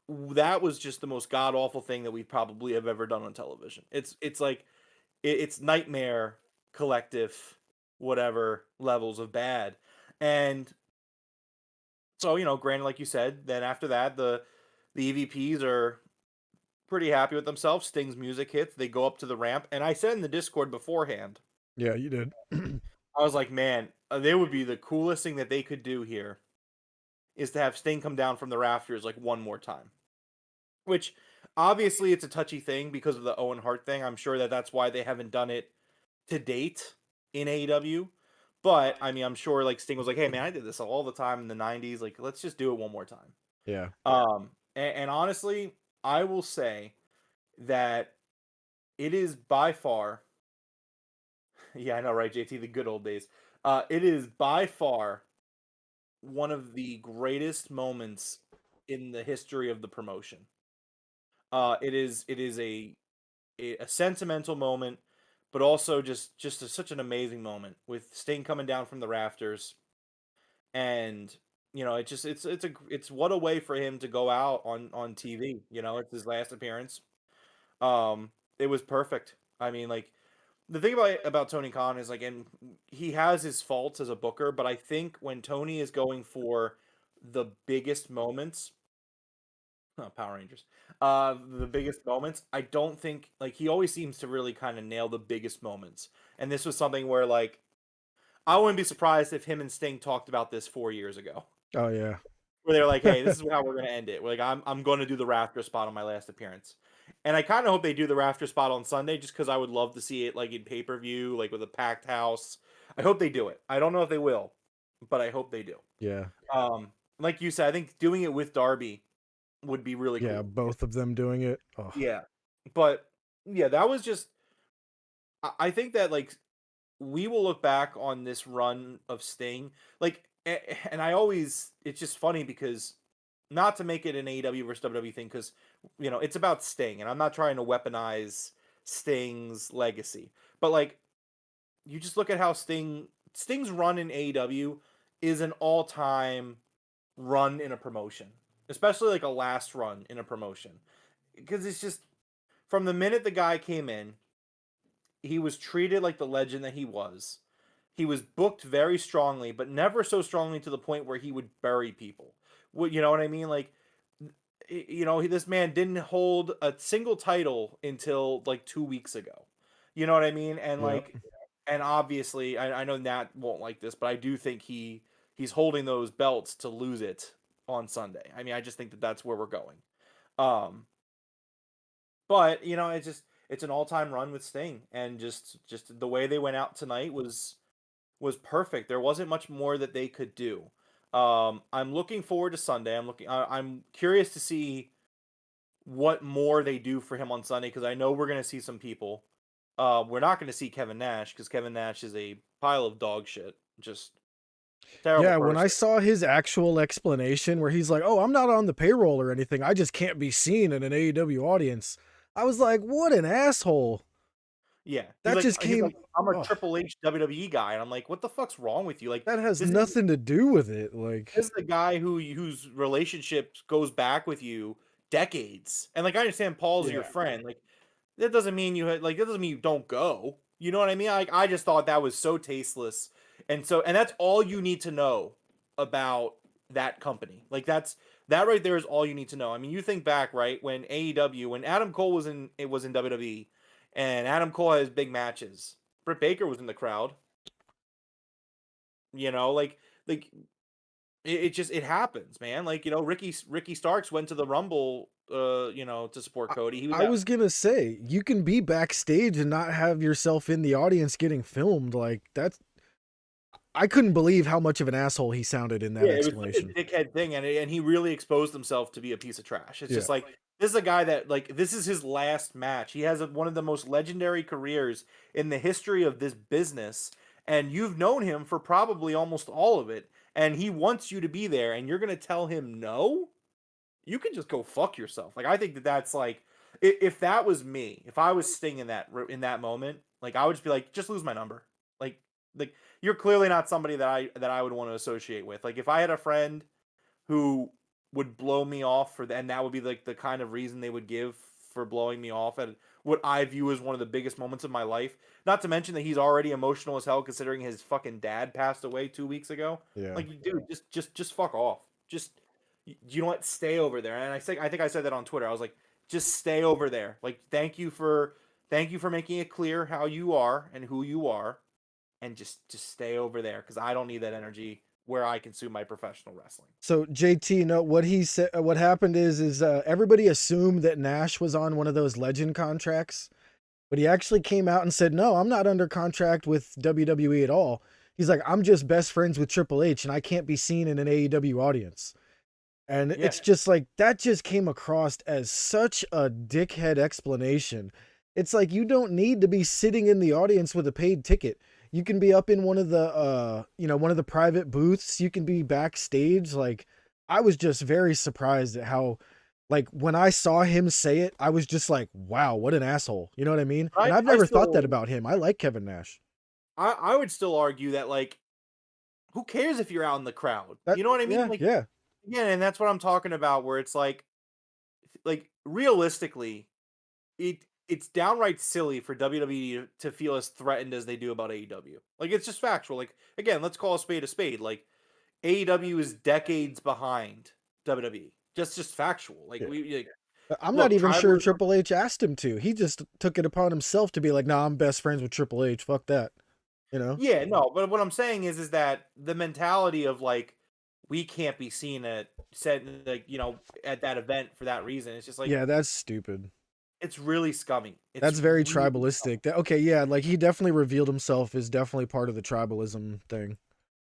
[SPEAKER 6] that was just the most god awful thing that we probably have ever done on television. It's like it's nightmare collective, whatever levels of bad. And so, granted, like you said, then after that, the EVPs are pretty happy with themselves. Sting's music hits, they go up to the ramp, and I said in the Discord beforehand,
[SPEAKER 5] Yeah, you did.
[SPEAKER 6] I was like, man, they would be the coolest thing that they could do here is to have Sting come down from the rafters like one more time. Which obviously it's a touchy thing because of the Owen Hart thing. I'm sure that that's why they haven't done it to date in AEW. But I mean, I'm sure like Sting was like, "Hey man, I did this all the time in the '90s. Like, let's just do it one more time."
[SPEAKER 5] Yeah.
[SPEAKER 6] And honestly, I will say that it is by far, yeah, I know, right, JT, the good old days. It is by far one of the greatest moments in the history of the promotion. It is a sentimental moment, but also just such an amazing moment with Sting coming down from the rafters, and it's what a way for him to go out on TV. It's his last appearance. It was perfect. I mean, like the thing about Tony Khan is like, and he has his faults as a booker, but I think when Tony is going for the biggest moments, Power Rangers. The biggest moments. I don't think like he always seems to really kind of nail the biggest moments. And this was something where like I wouldn't be surprised if him and Sting talked about this 4 years ago.
[SPEAKER 5] Oh, yeah.
[SPEAKER 6] Where they're like, "Hey, this is how we're gonna end it. We're like, I'm going to do the rafter spot on my last appearance." And I kind of hope they do the rafter spot on Sunday, just because I would love to see it like in pay-per-view, like with a packed house. I hope they do it. I don't know if they will, but I hope they do.
[SPEAKER 5] Yeah.
[SPEAKER 6] Like you said, I think doing it with Darby would be really
[SPEAKER 5] Yeah,
[SPEAKER 6] cool.
[SPEAKER 5] both of them doing it. Oh.
[SPEAKER 6] Yeah. But yeah, that was just I think that like we will look back on this run of Sting like and I always it's just funny because not to make it an AEW versus WWE thing because it's about Sting and I'm not trying to weaponize Sting's legacy. But like you just look at how Sting's run in AEW is an all-time run in a promotion, especially like a last run in a promotion. Because it's just from the minute the guy came in, he was treated like the legend that he was. He was booked very strongly, but never so strongly to the point where he would bury people. You know what I mean? Like, this man didn't hold a single title until like 2 weeks ago. You know what I mean? And
[SPEAKER 5] Yep.
[SPEAKER 6] like, and obviously, I know Nat won't like this, but I do think he's holding those belts to lose it on Sunday. I mean, I just think that that's where we're going. But it's an all-time run with Sting, and just the way they went out tonight was perfect. There wasn't much more that they could do. I'm looking forward to Sunday. I'm curious to see what more they do for him on Sunday because I know we're gonna see some people. We're not gonna see Kevin Nash because Kevin Nash is a pile of dog shit. Just terrible.
[SPEAKER 5] Yeah, when I
[SPEAKER 6] person.
[SPEAKER 5] saw his actual explanation where he's like, "Oh, I'm not on the payroll or anything. I just can't be seen in an AEW audience." I was like, "What an asshole."
[SPEAKER 6] Yeah,
[SPEAKER 5] That just
[SPEAKER 6] he's
[SPEAKER 5] came
[SPEAKER 6] like, I'm a
[SPEAKER 5] oh,
[SPEAKER 6] Triple H WWE guy, and I'm like, what the fuck's wrong with you? Like,
[SPEAKER 5] that has
[SPEAKER 6] this is
[SPEAKER 5] nothing to do with it. Like,
[SPEAKER 6] this is the guy whose relationship goes back with you decades, and like I understand Paul's your
[SPEAKER 5] yeah.
[SPEAKER 6] friend, like that doesn't mean that doesn't mean you don't go. You know what I mean? Like I just thought that was so tasteless, and that's all you need to know about that company. Like that right there is all you need to know. I mean, you think back right when AEW, when Adam Cole was in WWE, and Adam Cole has big matches. Britt Baker was in the crowd. Like it just it happens, man. Like Ricky Starks went to the Rumble to support Cody. He was
[SPEAKER 5] I was gonna say, you can be backstage and not have yourself in the audience getting filmed. Like that's, I couldn't believe how much of an asshole he sounded in that
[SPEAKER 6] it was
[SPEAKER 5] explanation.
[SPEAKER 6] such a dickhead thing, and he really exposed himself to be a piece of trash. It's just
[SPEAKER 5] Yeah.
[SPEAKER 6] like, this is a guy that, like, this is his last match. He has one of the most legendary careers in the history of this business, and you've known him for probably almost all of it, and he wants you to be there, and you're gonna tell him no? You can just go fuck yourself. Like, I think that's like, if that was me, if I was Sting in that moment, like, I would just be like, just lose my number. Like you're clearly not somebody that I would want to associate with. Like, if I had a friend who would blow me off and that would be like the kind of reason they would give for blowing me off at what I view as one of the biggest moments of my life. Not to mention that he's already emotional as hell considering his fucking dad passed away 2 weeks ago.
[SPEAKER 5] Yeah.
[SPEAKER 6] Like, dude, just fuck off. Just, you know what? Stay over there. And I think I said that on Twitter. I was like, just stay over there. Like, thank you for making it clear how you are and who you are, and just stay over there, because I don't need that energy where I consume my professional wrestling.
[SPEAKER 5] So JT, no, what he said, what happened is everybody assumed that Nash was on one of those legend contracts, but he actually came out and said, no, I'm not under contract with WWE at all. He's like, I'm just best friends with Triple H and I can't be seen in an AEW audience. And it's just like, that just came across as such a dickhead explanation. It's like, you don't need to be sitting in the audience with a paid ticket. You can be up in one of the, one of the private booths. You can be backstage. Like, I was just very surprised at how, like, when I saw him say it, I was just like, wow, what an asshole. You know what I mean? And I've never thought that about him. I like Kevin Nash.
[SPEAKER 6] I would still argue that, like, who cares if you're out in the crowd? You know what I mean?
[SPEAKER 5] Yeah,
[SPEAKER 6] like,
[SPEAKER 5] yeah.
[SPEAKER 6] Yeah, and that's what I'm talking about, where it's like realistically, it's downright silly for WWE to feel as threatened as they do about AEW. Like, it's just factual. Like, again, let's call a spade a spade. Like, AEW is decades behind WWE. Just factual. Like,
[SPEAKER 5] I'm not even sure Triple H asked him to. He just took it upon himself to be like, nah, I'm best friends with Triple H. Fuck that. You know?
[SPEAKER 6] Yeah, no, but what I'm saying is that the mentality of, like, we can't be seen at that event for that reason. It's just like,
[SPEAKER 5] yeah, that's stupid.
[SPEAKER 6] It's really scummy.
[SPEAKER 5] That's very really tribalistic. Okay, yeah, like he definitely revealed himself as definitely part of the tribalism thing.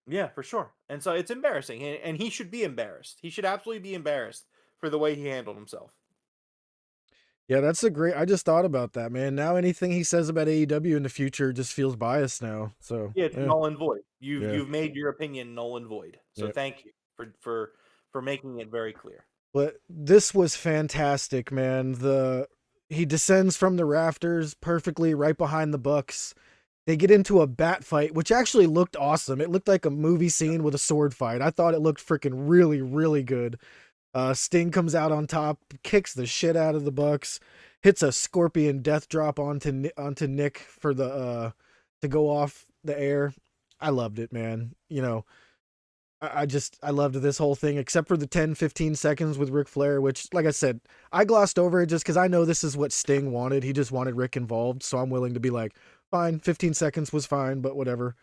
[SPEAKER 6] Yeah, for sure. And so it's embarrassing, and he should be embarrassed. He should absolutely be embarrassed for the way he handled himself.
[SPEAKER 5] Yeah, that's a great. I just thought about that, man. Now anything he says about AEW in the future just feels biased now. So
[SPEAKER 6] yeah, it's null and void. You've made your opinion null and void. So thank you for making it very clear.
[SPEAKER 5] But this was fantastic, man. He descends from the rafters perfectly right behind the Bucks. They get into a bat fight, which actually looked awesome. It looked like a movie scene with a sword fight. I thought it looked freaking really, really good. Sting comes out on top, kicks the shit out of the Bucks, hits a scorpion death drop onto Nick for the to go off the air. I loved it, man. You know, I loved this whole thing, except for the 10-15 seconds with Ric Flair, which, like I said, I glossed over it just because I know this is what Sting wanted. He just wanted Rick involved, so I'm willing to be like, fine, 15 seconds was fine, but whatever.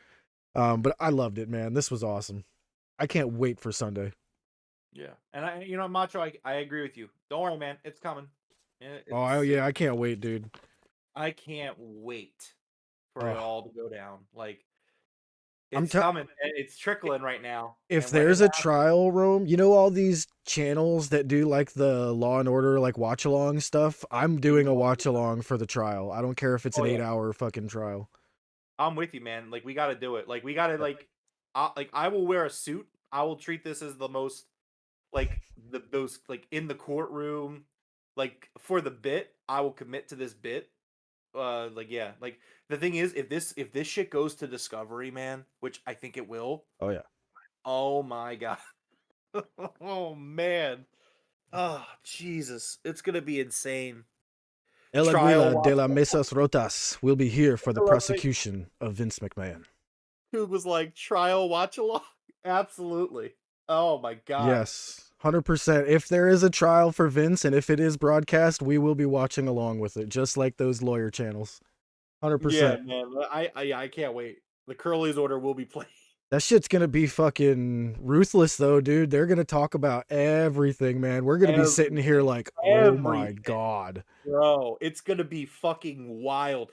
[SPEAKER 5] But I loved it, man. This was awesome. I can't wait for Sunday.
[SPEAKER 6] Yeah, and Macho, I agree with you. Don't worry, man. It's coming.
[SPEAKER 5] I can't wait, dude.
[SPEAKER 6] I can't wait for it all to go down. Like, it's coming. It's trickling right now.
[SPEAKER 5] If there's a trial room, all these channels that do like the Law and Order, like watch along stuff. I'm doing a watch along for the trial. I don't care if it's an 8-hour fucking trial.
[SPEAKER 6] I'm with you, man. Like, we got to do it. Like, we got to I will wear a suit. I will treat this as the most those in the courtroom, like, for the bit. I will commit to this bit. The thing is, if this shit goes to Discovery, man, which I think it will.
[SPEAKER 5] Oh yeah.
[SPEAKER 6] Oh my god. Oh man. Oh Jesus, it's gonna be insane.
[SPEAKER 5] El Aguila de la Mesas Rotas will be here for the prosecution of Vince McMahon.
[SPEAKER 6] Who was like, trial watch along? Absolutely. Oh my god.
[SPEAKER 5] Yes. 100%. If there is a trial for Vince and if it is broadcast, we will be watching along with it, just like those lawyer channels. 100%.
[SPEAKER 6] Yeah, man. I can't wait. The Curly's order will be played.
[SPEAKER 5] That shit's gonna be fucking ruthless, though, dude. They're gonna talk about everything, man. We're gonna be sitting here like, oh my
[SPEAKER 6] Everything.
[SPEAKER 5] god.
[SPEAKER 6] Bro, it's gonna be fucking wild.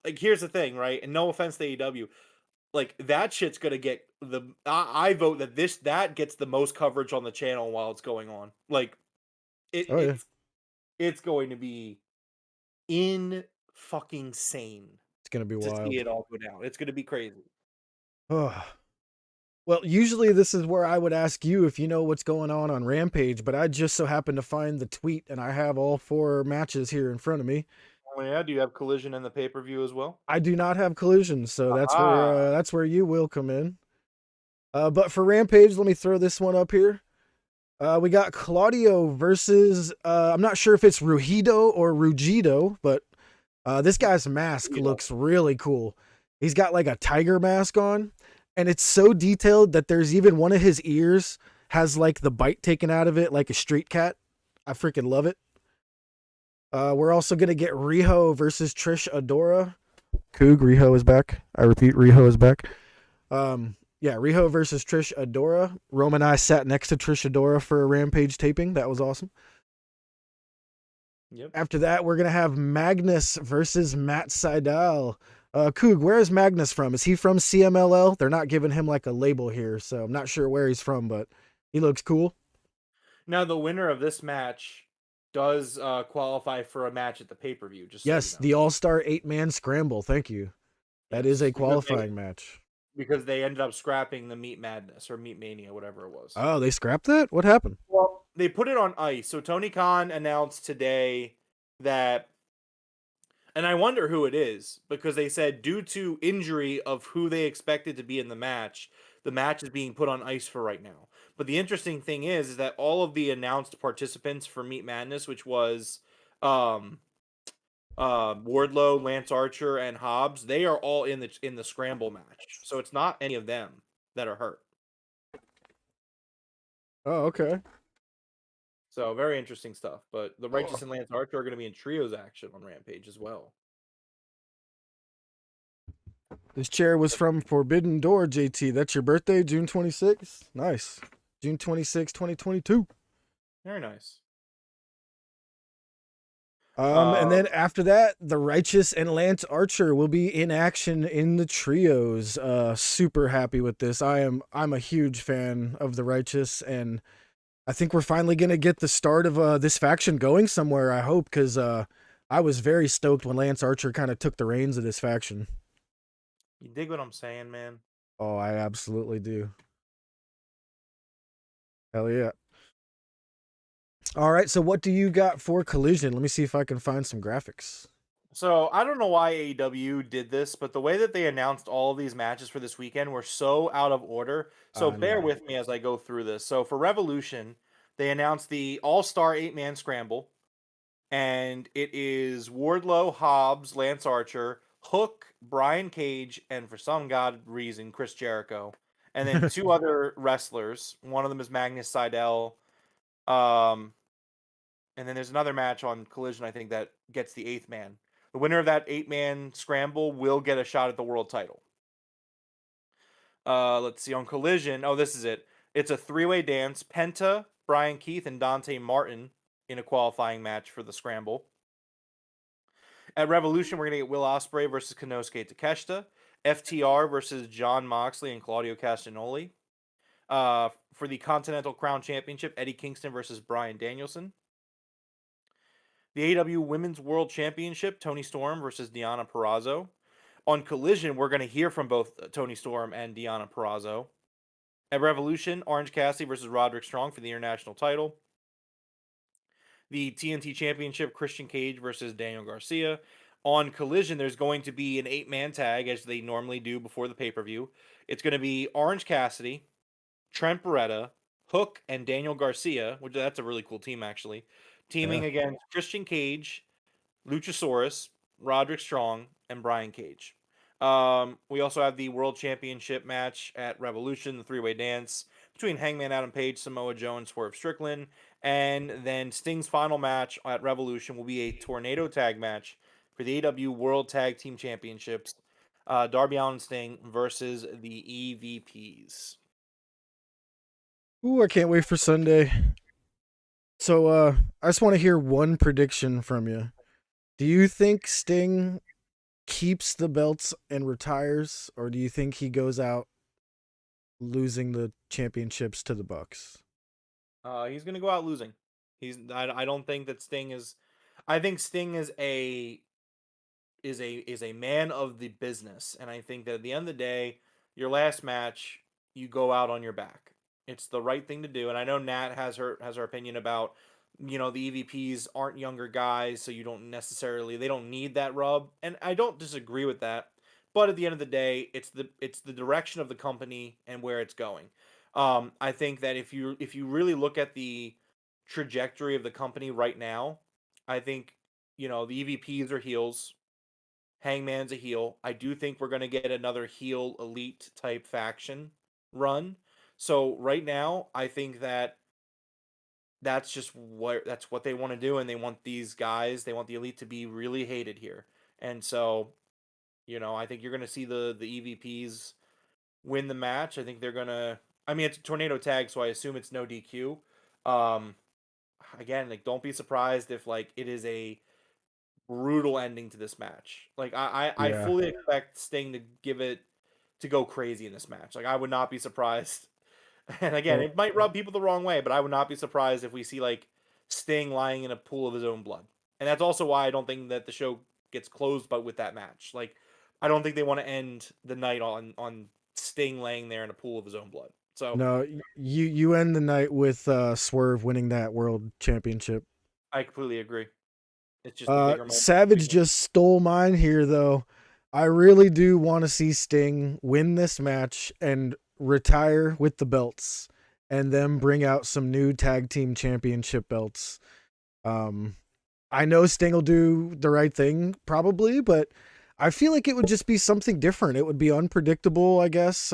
[SPEAKER 6] Like, here's the thing, right? And no offense to AEW, like that shit's gonna get I vote that that gets the most coverage on the channel while it's going on. Like,
[SPEAKER 5] Oh yeah,
[SPEAKER 6] it's going to be in fucking sane
[SPEAKER 5] it's gonna be
[SPEAKER 6] to
[SPEAKER 5] wild.
[SPEAKER 6] see it all go down. It's gonna be crazy.
[SPEAKER 5] Well, usually this is where I would ask you if you know what's going on Rampage, but I just so happened to find the tweet, and I have all 4 matches here in front of me.
[SPEAKER 6] Oh yeah, do you have Collision in the pay-per-view as well?
[SPEAKER 5] I do not have Collision, so that's where you will come in. But for Rampage, let me throw this one up here. We got Claudio versus I'm not sure if it's Rugido or Rugido, but this guy's mask looks really cool. He's got like a tiger mask on, and it's so detailed that there's even one of his ears has like the bite taken out of it, like a street cat. I freaking love it. We're also gonna get Riho versus Trish Adora. Coog, Riho is back. I repeat, Riho is back. Yeah, Riho versus Trish Adora. Rome and I sat next to Trish Adora for a Rampage taping. That was awesome.
[SPEAKER 6] Yep.
[SPEAKER 5] After that, we're going to have Magnus versus Matt Sydal. Coog, where is Magnus from? Is he from CMLL? They're not giving him like a label here, so I'm not sure where he's from, but he looks cool.
[SPEAKER 6] Now, the winner of this match does qualify for a match at the pay-per-view. Just
[SPEAKER 5] yes,
[SPEAKER 6] so you know.
[SPEAKER 5] the All-Star 8-Man Scramble. Thank you. That is a qualifying match.
[SPEAKER 6] Because they ended up scrapping the Meat Madness or Meat Mania, whatever it was.
[SPEAKER 5] Oh, they scrapped that? What happened?
[SPEAKER 6] Well, they put it on ice. So Tony Khan announced today that, and I wonder who it is, because they said due to injury of who they expected to be in the match is being put on ice for right now. But the interesting thing is that all of the announced participants for Meat Madness, which was Wardlow, Lance Archer, and Hobbs, they are all in the scramble match. So it's not any of them that are hurt.
[SPEAKER 5] Oh, okay.
[SPEAKER 6] So very interesting stuff. But the Righteous and Lance Archer are going to be in trios action on Rampage as well.
[SPEAKER 5] This chair was from Forbidden Door, JT. That's your birthday, June 26th? Nice. June 26, 2022.
[SPEAKER 6] Very nice.
[SPEAKER 5] And then after that, the Righteous and Lance Archer will be in action in the trios. Super happy with this. I'm a huge fan of the Righteous, and I think we're finally gonna get the start of this faction going somewhere. I hope, because I was very stoked when Lance Archer kind of took the reins of this faction.
[SPEAKER 6] You dig what I'm saying, man?
[SPEAKER 5] Oh, I absolutely do. Hell yeah. All right, so what do you got for Collision? Let me see if I can find some graphics.
[SPEAKER 6] So I don't know why AEW did this, but the way that they announced all of these matches for this weekend were so out of order. So bear with me as I go through this. So for Revolution, they announced the All-Star 8-Man Scramble, and it is Wardlow, Hobbs, Lance Archer, Hook, Brian Cage, and for some god reason, Chris Jericho. And then 2 other wrestlers. One of them is Magnus Sydal. And then there's another match on Collision, I think, that gets the 8th man. The winner of that 8-man scramble will get a shot at the world title. Let's see, on Collision, this is it. It's a 3-way dance. Penta, Brian Keith, and Dante Martin in a qualifying match for the scramble. At Revolution, we're going to get Will Ospreay versus Konosuke Takeshita. FTR versus John Moxley and Claudio Castagnoli. For the Continental Crown Championship, Eddie Kingston versus Bryan Danielson. The AEW Women's World Championship, Toni Storm versus Deonna Purrazzo. On Collision, we're going to hear from both Toni Storm and Deonna Purrazzo. At Revolution, Orange Cassidy versus Roderick Strong for the international title. The TNT Championship, Christian Cage versus Daniel Garcia. On Collision, there's going to be an 8-man tag, as they normally do before the pay-per-view. It's going to be Orange Cassidy, Trent Beretta, Hook, and Daniel Garcia, which that's a really cool team, actually. Teaming against Christian Cage, Luchasaurus, Roderick Strong, and Brian Cage. We also have the World Championship match at Revolution, the 3-way dance between Hangman Adam Page, Samoa Joe, and Swerve Strickland. And then Sting's final match at Revolution will be a tornado tag match for the AEW World Tag Team Championships. Darby Allin and Sting versus the EVPs.
[SPEAKER 5] Ooh, I can't wait for Sunday. So, I just want to hear one prediction from you. Do you think Sting keeps the belts and retires, or do you think he goes out losing the championships to the Bucks?
[SPEAKER 6] He's gonna go out losing. I don't think that Sting is. I think Sting is a man of the business, and I think that at the end of the day, your last match, you go out on your back. It's the right thing to do, and I know Nat has her opinion about, the EVPs aren't younger guys, so you don't necessarily they don't need that rub, and I don't disagree with that. But at the end of the day, it's the direction of the company and where it's going. I think that if you really look at the trajectory of the company right now, I think the EVPs are heels. Hangman's a heel. I do think we're going to get another heel elite type faction run. So right now, I think that that's what they want to do, and they want these guys, they want the elite to be really hated here. And so, I think you're going to see the EVPs win the match. I think they're going to I mean, it's a tornado tag, so I assume it's no DQ. Um Again, like, don't be surprised if like it is a brutal ending to this match. Like I
[SPEAKER 5] Yeah.
[SPEAKER 6] fully expect Sting to go crazy in this match. Like, I would not be surprised. And again,
[SPEAKER 5] Well,
[SPEAKER 6] it might rub people the wrong way, but I would not be surprised if we see like Sting lying in a pool of his own blood. And that's also why I don't think that the show gets closed but with that match. Like, I don't think they want to end the night on Sting laying there in a pool of his own blood. So
[SPEAKER 5] no, you end the night with Swerve winning that world championship.
[SPEAKER 6] I completely agree. It's just the bigger moment.
[SPEAKER 5] Savage just stole mine here, though. I really do want to see Sting win this match and retire with the belts, and then bring out some new tag team championship belts. I know Sting will do the right thing, probably, but I feel like it would just be something different. It would be unpredictable, I guess.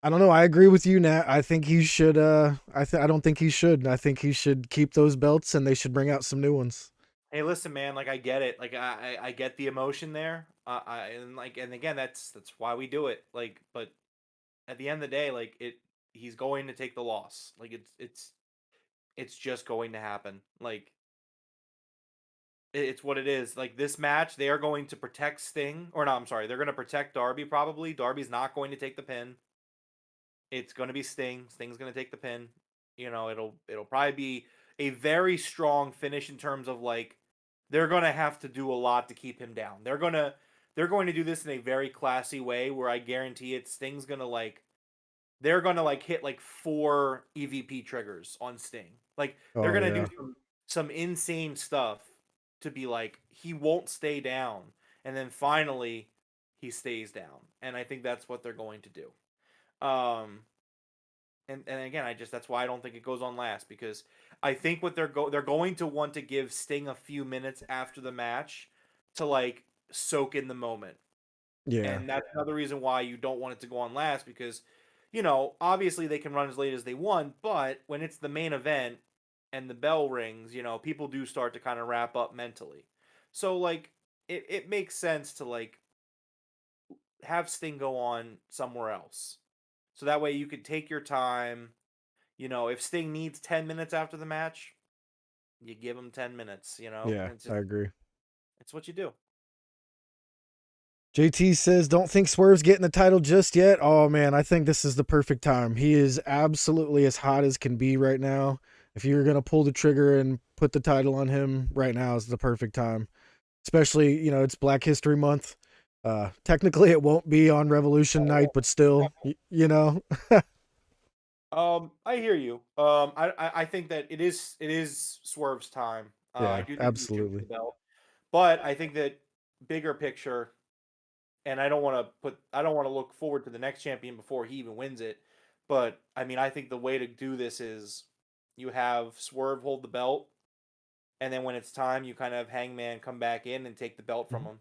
[SPEAKER 5] I don't know. I agree with you, Nat. I think he should. I don't think he should. I think he should keep those belts, and they should bring out some new ones.
[SPEAKER 6] Hey, listen, man. Like, I get it. Like, I get the emotion there. And again, that's why we do it. Like, but at the end of the day, like, he's going to take the loss. Like, it's just going to happen. Like, it's what it is. Like, this match, they are going to protect Sting, or no, I'm sorry, they're going to protect Darby. Probably Darby's not going to take the pin. It's going to be Sting. Sting's going to take the pin. It'll probably be a very strong finish in terms of, like, they're going to have to do a lot to keep him down. They're going to do this in a very classy way where I guarantee it Sting's going to, like, they're going to, like, hit like 4 EVP triggers on Sting. Like, they're going to do some insane stuff to be like, he won't stay down, and then finally he stays down. And I think that's what they're going to do. And again, that's why I don't think it goes on last, because I think what they're going to want to give Sting a few minutes after the match to, like, soak in the moment.
[SPEAKER 5] Yeah.
[SPEAKER 6] And that's another reason why you don't want it to go on last, because obviously they can run as late as they want, but when it's the main event and the bell rings, people do start to kind of wrap up mentally. So, like, it makes sense to, like, have Sting go on somewhere else. So that way you could take your time. If Sting needs 10 minutes after the match, you give him 10 minutes,
[SPEAKER 5] Yeah,
[SPEAKER 6] It's
[SPEAKER 5] I agree.
[SPEAKER 6] It's what you do.
[SPEAKER 5] JT says, don't think Swerve's getting the title just yet. Oh, man, I think this is the perfect time. He is absolutely as hot as can be right now. If you're going to pull the trigger and put the title on him, right now is the perfect time. Especially, it's Black History Month. Technically, it won't be on Revolution Night, but still,
[SPEAKER 6] I hear you. I think that it is Swerve's time.
[SPEAKER 5] Yeah,
[SPEAKER 6] I do think he's due for
[SPEAKER 5] absolutely.
[SPEAKER 6] the belt. But I think that bigger picture, and I don't want to look forward to the next champion before he even wins it. But I mean, I think the way to do this is you have Swerve hold the belt, and then when it's time, you kind of Hangman come back in and take the belt from him.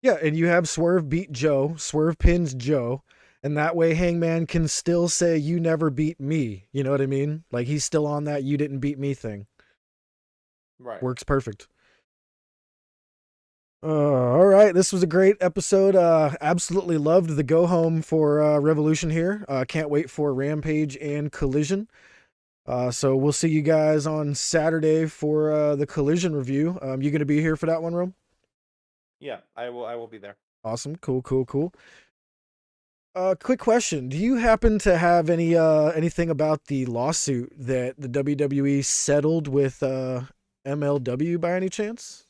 [SPEAKER 5] Yeah, and you have Swerve beat Joe. Swerve pins Joe. And that way Hangman can still say, you never beat me. You know what I mean? Like, he's still on that you didn't beat me thing.
[SPEAKER 6] Right.
[SPEAKER 5] Works perfect. All right. right, this was a great episode. Absolutely loved the go home for Revolution here. Can't wait for Rampage and Collision. So we'll see you guys on Saturday for the Collision review. You gonna be here for that one, Rome?
[SPEAKER 6] Yeah, I will be there.
[SPEAKER 5] Awesome. Cool. Quick question. Do you happen to have anything about the lawsuit that the WWE settled with MLW by any chance?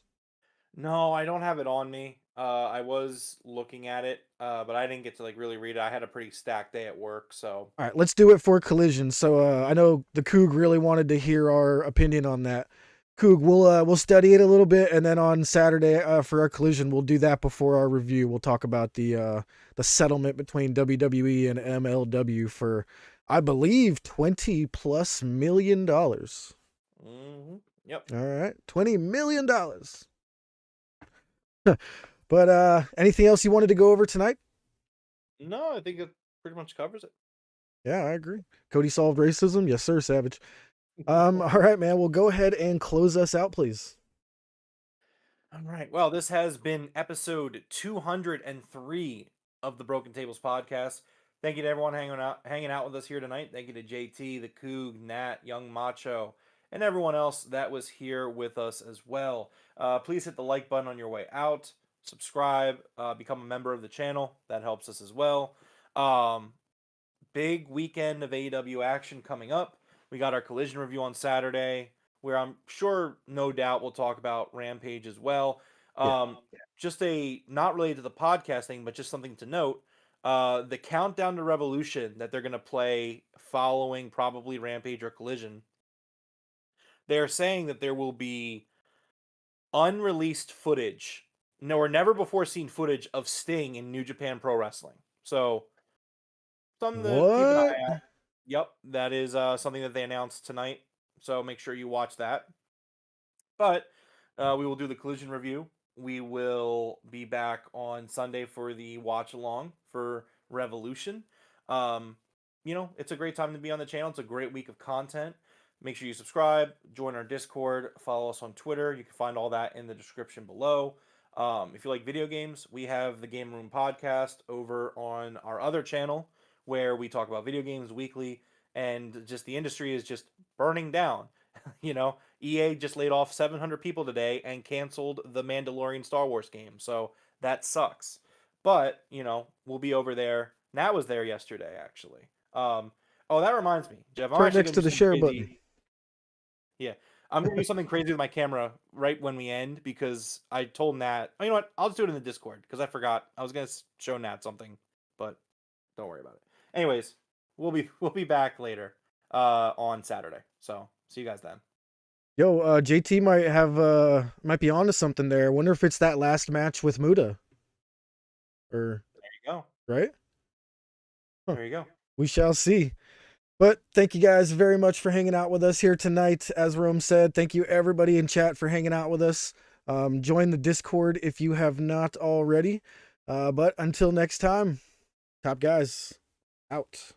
[SPEAKER 6] No, I don't have it on me. I was looking at it, but I didn't get to really read it. I had a pretty stacked day at work, so.
[SPEAKER 5] All right, let's do it for Collision. So I know the Coog really wanted to hear our opinion on that. Coog, we'll study it a little bit, and then on Saturday for our Collision, we'll do that before our review. We'll talk about the settlement between WWE and MLW for, I believe, $20+ million.
[SPEAKER 6] Mm-hmm. Yep.
[SPEAKER 5] All right, $20 million. But anything else you wanted to go over tonight?
[SPEAKER 6] No, I think it pretty much covers it.
[SPEAKER 5] Yeah, I agree. Cody solved racism. Yes, sir, Savage. All right, man. Well, go ahead and close us out, please.
[SPEAKER 6] All right. Well, this has been episode 203 of the Broken Tables podcast. Thank you to everyone hanging out with us here tonight. Thank you to JT, the Coog, Nat, Young Macho, and everyone else that was here with us as well. Please hit the like button on your way out. Subscribe. Become a member of the channel. That helps us as well. Big weekend of AEW action coming up. We got our Collision review on Saturday, where I'm sure, no doubt, we'll talk about Rampage as well. Just not related to the podcast thing, but just something to note. The countdown to Revolution that they're going to play following probably Rampage or Collision, they're saying that there will be unreleased footage, or never before seen footage of Sting in New Japan Pro Wrestling. So, something to keep an eye out. Yep, that is something that they announced tonight. So make sure you watch that. But we will do the Collision review. We will be back on Sunday for the watch along for Revolution. It's a great time to be on the channel. It's a great week of content. Make sure you subscribe, join our Discord, follow us on Twitter. You can find all that in the description below. If you like video games, we have the Game Room podcast over on our other channel, where we talk about video games weekly, and just the industry is just burning down. EA just laid off 700 people today and canceled the Mandalorian Star Wars game, so that sucks. But, we'll be over there. Nat was there yesterday, actually. That reminds me, Jeff.
[SPEAKER 5] Right next to the share button.
[SPEAKER 6] Yeah, I'm going to do something crazy with my camera right when we end, because I told Nat, you know what, I'll just do it in the Discord, because I forgot. I was going to show Nat something, but don't worry about it. Anyways, we'll be back later on Saturday. So see you guys then.
[SPEAKER 5] Yo, JT might be onto something there. I wonder if it's that last match with Muda. Or
[SPEAKER 6] there you go.
[SPEAKER 5] Right?
[SPEAKER 6] Huh. There you go.
[SPEAKER 5] We shall see. But thank you guys very much for hanging out with us here tonight. As Rome said, thank you everybody in chat for hanging out with us. Join the Discord if you have not already. But until next time, top guys. Out.